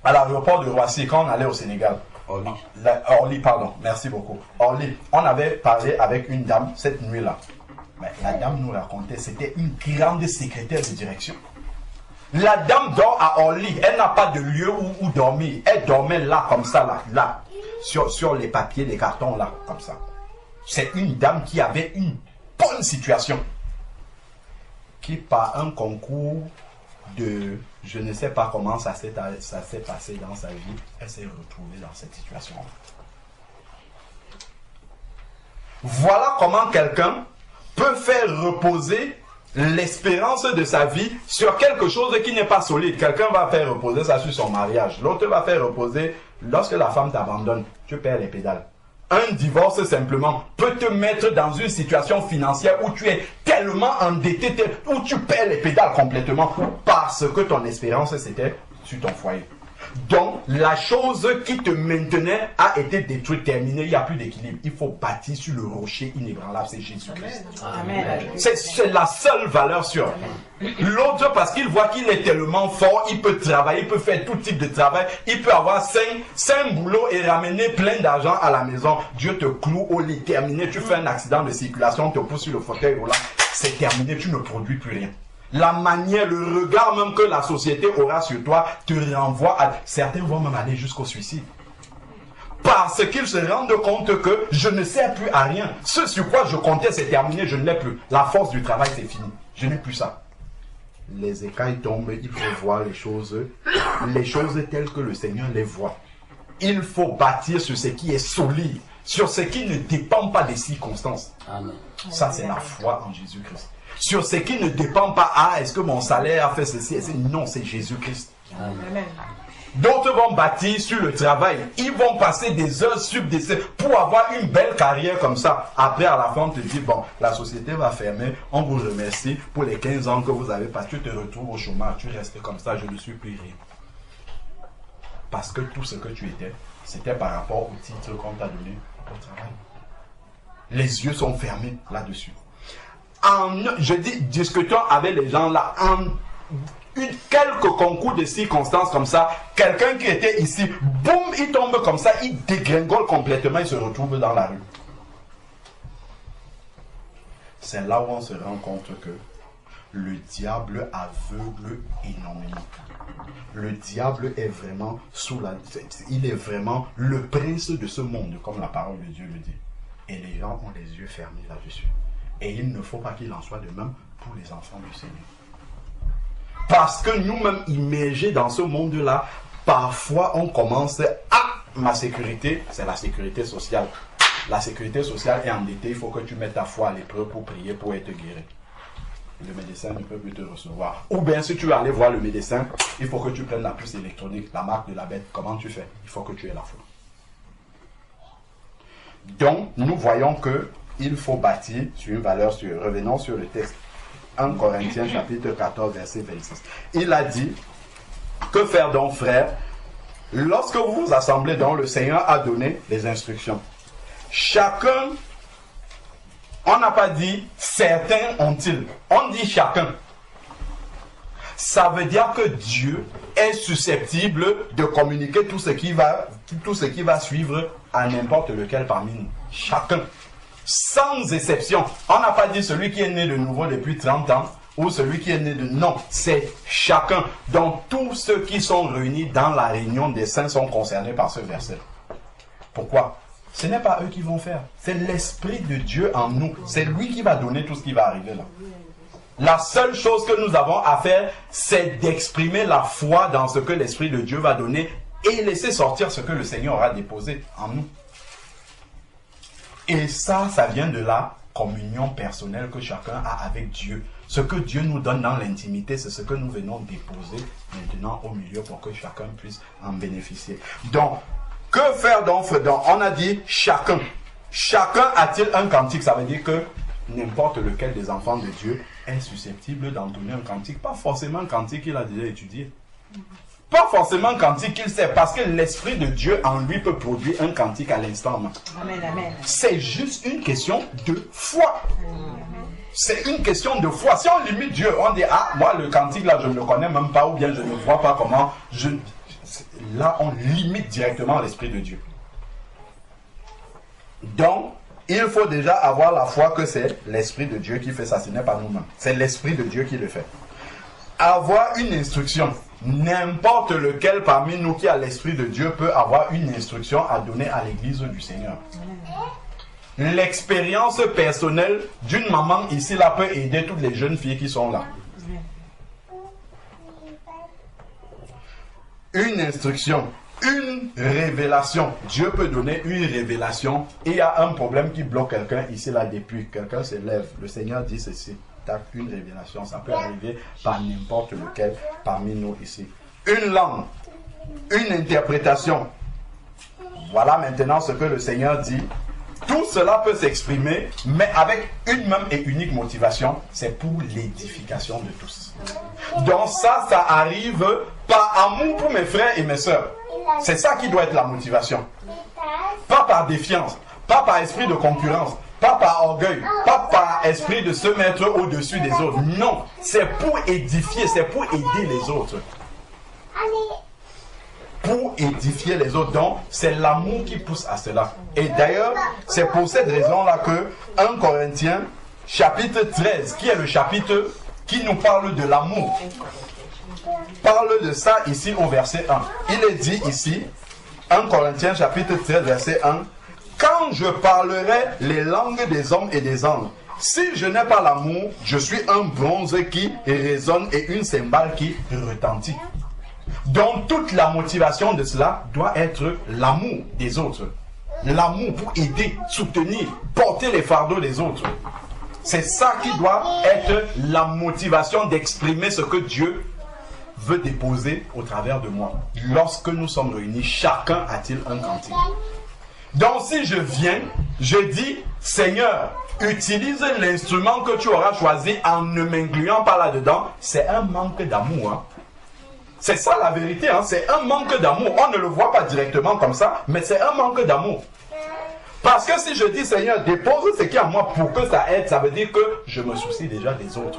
l'aéroport de Roissy quand on allait au Sénégal. Orly, pardon, merci beaucoup. Orly, on avait parlé avec une dame cette nuit-là. Mais la dame nous racontait, c'était une grande secrétaire de direction. La dame dort à Orly, elle n'a pas de lieu où dormir. Elle dormait là, comme ça, là. sur les papiers, les cartons là, comme ça. C'est une dame qui avait une bonne situation. Qui par un concours de... Je ne sais pas comment ça s'est passé dans sa vie. Elle s'est retrouvée dans cette situation-là. Voilà comment quelqu'un peut faire reposer l'espérance de sa vie sur quelque chose qui n'est pas solide. Quelqu'un va faire reposer ça sur son mariage. L'autre va faire reposer lorsque la femme t'abandonne. Tu perds les pédales. Un divorce simplement peut te mettre dans une situation financière où tu es tellement endetté, où tu perds les pédales complètement parce que ton espérance c'était sur ton foyer. Donc, la chose qui te maintenait a été détruite, terminée, il n'y a plus d'équilibre. Il faut bâtir sur le rocher inébranlable, c'est Jésus-Christ. C'est la seule valeur sûre. L'autre, parce qu'il voit qu'il est tellement fort, il peut travailler, il peut faire tout type de travail, il peut avoir 5 boulots et ramener plein d'argent à la maison. Dieu te cloue au lit, terminé, tu fais un accident de circulation, te pousse sur le fauteuil roulant, c'est terminé, tu ne produis plus rien. La manière, le regard même que la société aura sur toi te renvoie à... Certains vont même aller jusqu'au suicide. Parce qu'ils se rendent compte que je ne sers plus à rien. Ce sur quoi je comptais, c'est terminé, je ne l'ai plus. La force du travail, c'est fini. Je n'ai plus ça. Les écailles tombent, il faut voir les choses telles que le Seigneur les voit. Il faut bâtir sur ce qui est solide, sur ce qui ne dépend pas des circonstances. Amen. Ça, c'est la foi en Jésus-Christ. Sur ce qui ne dépend pas, est-ce que mon salaire a fait ceci? Non, c'est Jésus-Christ. D'autres vont bâtir sur le travail. Ils vont passer des heures pour avoir une belle carrière comme ça. Après, à la fin, on te dit, bon, la société va fermer. On vous remercie pour les 15 ans que vous avez passé. Tu te retrouves au chômage. Tu restes comme ça. Je ne suis plus rien. Parce que tout ce que tu étais, c'était par rapport au titre qu'on t'a donné au travail. Les yeux sont fermés là-dessus. Je dis, discutons avec les gens là, quelques concours de circonstances comme ça, quelqu'un qui était ici, boum, il tombe comme ça, il dégringole complètement, il se retrouve dans la rue. C'est là où on se rend compte que le diable aveugle énormément. Le diable est vraiment il est vraiment le prince de ce monde, comme la parole de Dieu le dit. Et les gens ont les yeux fermés là-dessus. Et il ne faut pas qu'il en soit de même pour les enfants du Seigneur. Parce que nous-mêmes immergés dans ce monde-là, parfois on commence ma sécurité, c'est la sécurité sociale. La sécurité sociale est endettée, il faut que tu mettes ta foi à l'épreuve pour prier, pour être guéri. Le médecin ne peut plus te recevoir. Ou bien si tu veux aller voir le médecin, il faut que tu prennes la puce électronique, la marque de la bête. Comment tu fais? Il faut que tu aies la foi. Donc, nous voyons que il faut bâtir sur une valeur sûre. Revenons sur le texte. 1 Corinthiens chapitre 14 verset 26. Il a dit, que faire donc frères, lorsque vous vous assemblez dont le Seigneur a donné les instructions. Chacun, on n'a pas dit certains ont-ils, on dit chacun. Ça veut dire que Dieu est susceptible de communiquer tout ce qui va suivre à n'importe lequel parmi nous. Chacun. Sans exception. On n'a pas dit celui qui est né de nouveau depuis 30 ans ou celui qui est né de... Non, c'est chacun. Donc tous ceux qui sont réunis dans la réunion des saints sont concernés par ce verset. Pourquoi? Ce n'est pas eux qui vont faire. C'est l'Esprit de Dieu en nous. C'est lui qui va donner tout ce qui va arriver là. La seule chose que nous avons à faire, c'est d'exprimer la foi dans ce que l'Esprit de Dieu va donner et laisser sortir ce que le Seigneur aura déposé en nous. Et ça vient de la communion personnelle que chacun a avec Dieu. Ce que Dieu nous donne dans l'intimité, c'est ce que nous venons déposer maintenant au milieu pour que chacun puisse en bénéficier. Donc, que faire donc? On a dit chacun. Chacun a-t-il un cantique? Ça veut dire que n'importe lequel des enfants de Dieu est susceptible d'entonner un cantique. Pas forcément un cantique qu'il a déjà étudié. Pas forcément un cantique qu'il sait, parce que l'Esprit de Dieu en lui peut produire un cantique à l'instant. Amen, amen. C'est juste une question de foi. C'est une question de foi. Si on limite Dieu, on dit, moi le cantique là je ne le connais même pas, ou bien je ne vois pas comment. Là on limite directement l'Esprit de Dieu. Donc, il faut déjà avoir la foi que c'est l'Esprit de Dieu qui fait ça, ce n'est pas nous-mêmes. C'est l'Esprit de Dieu qui le fait. avoir une instruction. N'importe lequel parmi nous qui a l'Esprit de Dieu peut avoir une instruction à donner à l'Église du Seigneur. L'expérience personnelle d'une maman ici là peut aider toutes les jeunes filles qui sont là. Une instruction, une révélation. Dieu peut donner une révélation et il y a un problème qui bloque quelqu'un ici là depuis. Quelqu'un se lève. Le Seigneur dit ceci. Une révélation, ça peut arriver par n'importe lequel parmi nous ici. Une langue, une interprétation. Voilà maintenant ce que le Seigneur dit. Tout cela peut s'exprimer, mais avec une même et unique motivation, c'est pour l'édification de tous. Donc ça arrive par amour pour mes frères et mes sœurs. C'est ça qui doit être la motivation. Pas par défiance, pas par esprit de concurrence, pas par orgueil, pas par esprit de se mettre au-dessus des autres. Non, c'est pour édifier, c'est pour aider les autres. Pour édifier les autres. Donc, c'est l'amour qui pousse à cela. Et d'ailleurs, c'est pour cette raison-là que 1 Corinthiens, chapitre 13, qui est le chapitre qui nous parle de l'amour, parle de ça ici au verset 1. Il est dit ici, 1 Corinthiens, chapitre 13, verset 1, « Quand je parlerai les langues des hommes et des anges, si je n'ai pas l'amour, je suis un bronze qui résonne et une cymbale qui retentit. » Donc toute la motivation de cela doit être l'amour des autres. L'amour pour aider, soutenir, porter les fardeaux des autres. C'est ça qui doit être la motivation d'exprimer ce que Dieu veut déposer au travers de moi. Lorsque nous sommes réunis, chacun a-t-il un cantique. Donc si je viens, je dis, Seigneur, utilise l'instrument que tu auras choisi en ne m'incluant pas là-dedans, c'est un manque d'amour. Hein. C'est ça la vérité, hein? C'est un manque d'amour. On ne le voit pas directement comme ça, mais c'est un manque d'amour. Parce que si je dis, Seigneur, dépose ce qui est en moi pour que ça aide, ça veut dire que je me soucie déjà des autres.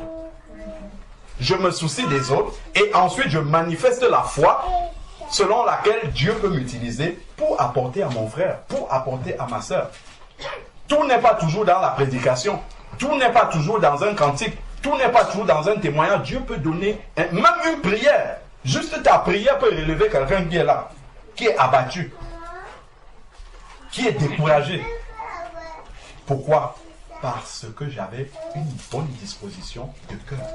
Je me soucie des autres et ensuite je manifeste la foi selon laquelle Dieu peut m'utiliser pour apporter à mon frère, pour apporter à ma soeur. Tout n'est pas toujours dans la prédication, tout n'est pas toujours dans un cantique, tout n'est pas toujours dans un témoignage. Dieu peut donner même une prière. Juste ta prière peut relever quelqu'un qui est là, qui est abattu, qui est découragé. Pourquoi? Parce que j'avais une bonne disposition de cœur.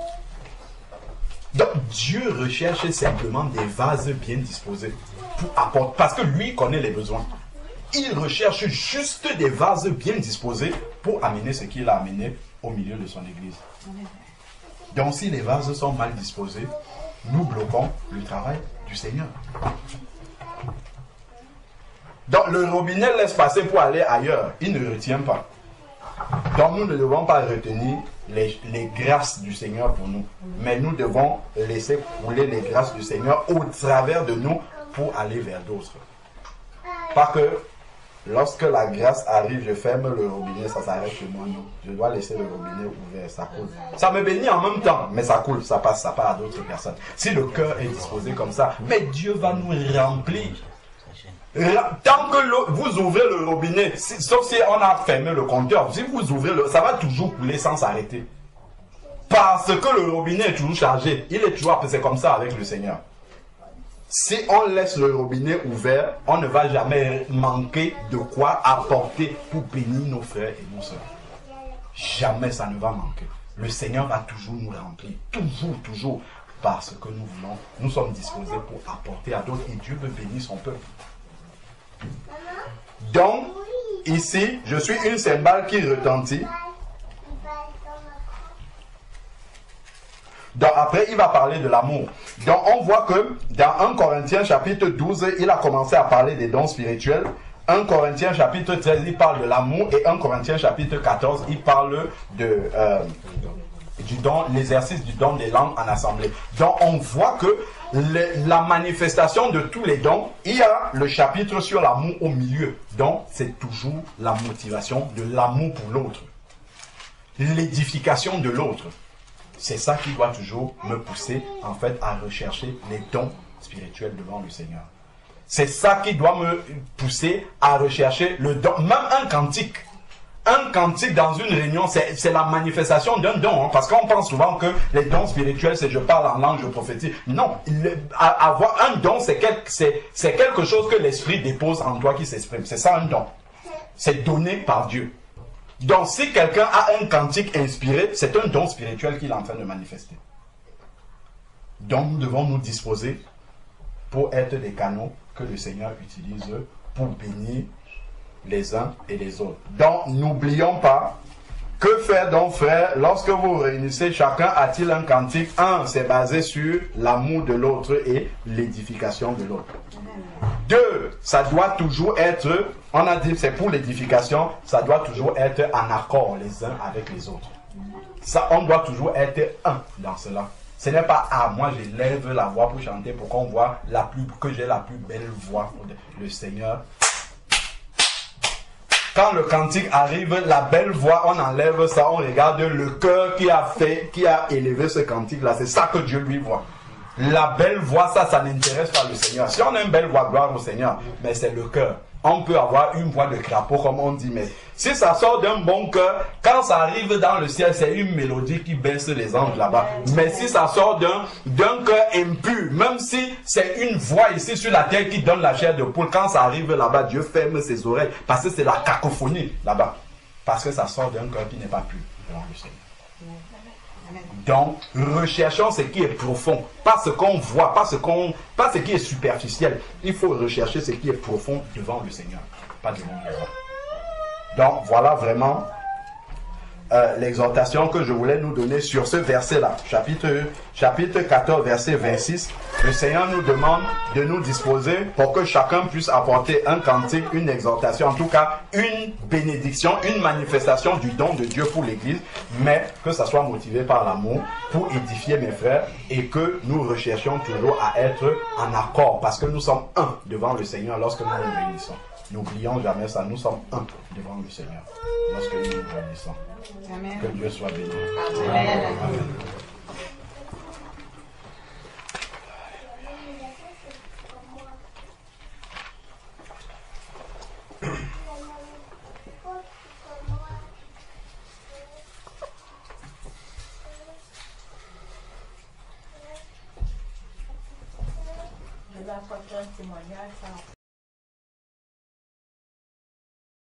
Donc Dieu recherche simplement des vases bien disposés pour apporter, parce que lui connaît les besoins. Il recherche juste des vases bien disposés pour amener ce qu'il a amené au milieu de son église. Donc si les vases sont mal disposés, nous bloquons le travail du Seigneur. Donc le robinet laisse passer pour aller ailleurs. Il ne retient pas. Donc nous ne devons pas retenir les grâces du Seigneur pour nous. Mais nous devons laisser couler les grâces du Seigneur au travers de nous pour aller vers d'autres. Pas que lorsque la grâce arrive, je ferme le robinet, ça s'arrête chez moi. Non. Je dois laisser le robinet ouvert, ça coule. Ça me bénit en même temps, mais ça coule, ça passe, ça part à d'autres personnes. Si le cœur est disposé comme ça, mais Dieu va nous remplir. Tant que vous ouvrez le robinet, sauf si on a fermé le compteur, si vous ouvrez, ça va toujours couler sans s'arrêter. Parce que le robinet est toujours chargé. Il est toujours, c'est comme ça avec le Seigneur. Si on laisse le robinet ouvert, on ne va jamais manquer de quoi apporter pour bénir nos frères et nos sœurs. Jamais ça ne va manquer. Le Seigneur va toujours nous remplir. Toujours, toujours. Parce que nous voulons, nous sommes disposés pour apporter à d'autres et Dieu veut bénir son peuple. Donc, ici, je suis une cymbale qui retentit. Donc après, il va parler de l'amour. Donc on voit que dans 1 Corinthiens chapitre 12, il a commencé à parler des dons spirituels. 1 Corinthiens chapitre 13, il parle de l'amour. Et 1 Corinthiens chapitre 14, il parle de, du don, l'exercice du don des langues en assemblée. Donc on voit que la manifestation de tous les dons, il y a le chapitre sur l'amour au milieu. Donc c'est toujours la motivation de l'amour pour l'autre. L'édification de l'autre. C'est ça qui doit toujours me pousser, en fait, à rechercher les dons spirituels devant le Seigneur. C'est ça qui doit me pousser à rechercher le don, même un cantique. Un cantique dans une réunion, c'est la manifestation d'un don. Parce qu'on pense souvent que les dons spirituels, c'est je parle en langue, je prophétise. Non, avoir un don, c'est quelque chose que l'Esprit dépose en toi qui s'exprime. C'est ça un don. C'est donné par Dieu. Donc si quelqu'un a un cantique inspiré, c'est un don spirituel qu'il est en train de manifester. Donc nous devons nous disposer pour être des canaux que le Seigneur utilise pour bénir les uns et les autres. Donc, n'oublions pas, que faire donc, frère, lorsque vous réunissez, chacun a-t-il un cantique? Un, c'est basé sur l'amour de l'autre et l'édification de l'autre. Deux, ça doit toujours être, on a dit c'est pour l'édification, ça doit toujours être en accord les uns avec les autres. Ça, on doit toujours être un dans cela. Ce n'est pas, ah, moi je lève la voix pour chanter pour qu'on voit que j'ai la plus belle voix. Le Seigneur. Quand le cantique arrive, la belle voix, on enlève ça, on regarde le cœur qui a élevé ce cantique-là. C'est ça que Dieu lui voit. La belle voix, ça n'intéresse pas le Seigneur. Si on a une belle voix, gloire au Seigneur, mais c'est le cœur. On peut avoir une voix de crapaud, comme on dit, mais si ça sort d'un bon cœur, quand ça arrive dans le ciel, c'est une mélodie qui baisse les anges là-bas. Mais si ça sort d'un cœur impur, même si c'est une voix ici sur la terre qui donne la chair de poule, quand ça arrive là-bas, Dieu ferme ses oreilles, parce que c'est la cacophonie là-bas. Parce que ça sort d'un cœur qui n'est pas pur devant le Seigneur. Donc, recherchons ce qui est profond, pas ce qu'on voit, pas ce qui est superficiel. Il faut rechercher ce qui est profond devant le Seigneur, pas devant les hommes. Donc, voilà vraiment l'exhortation que je voulais nous donner sur ce verset-là. Chapitre 14, verset 26. Le Seigneur nous demande de nous disposer pour que chacun puisse apporter un cantique, une exhortation, en tout cas une bénédiction, une manifestation du don de Dieu pour l'Église, mais que ça soit motivé par l'amour pour édifier mes frères et que nous recherchions toujours à être en accord parce que nous sommes un devant le Seigneur lorsque nous nous réunissons. N'oublions jamais ça, nous sommes un devant le Seigneur lorsque nous nous réunissons. Amen. Que Dieu soit béni. Amen. Amen. Je vais apporter un témoignage.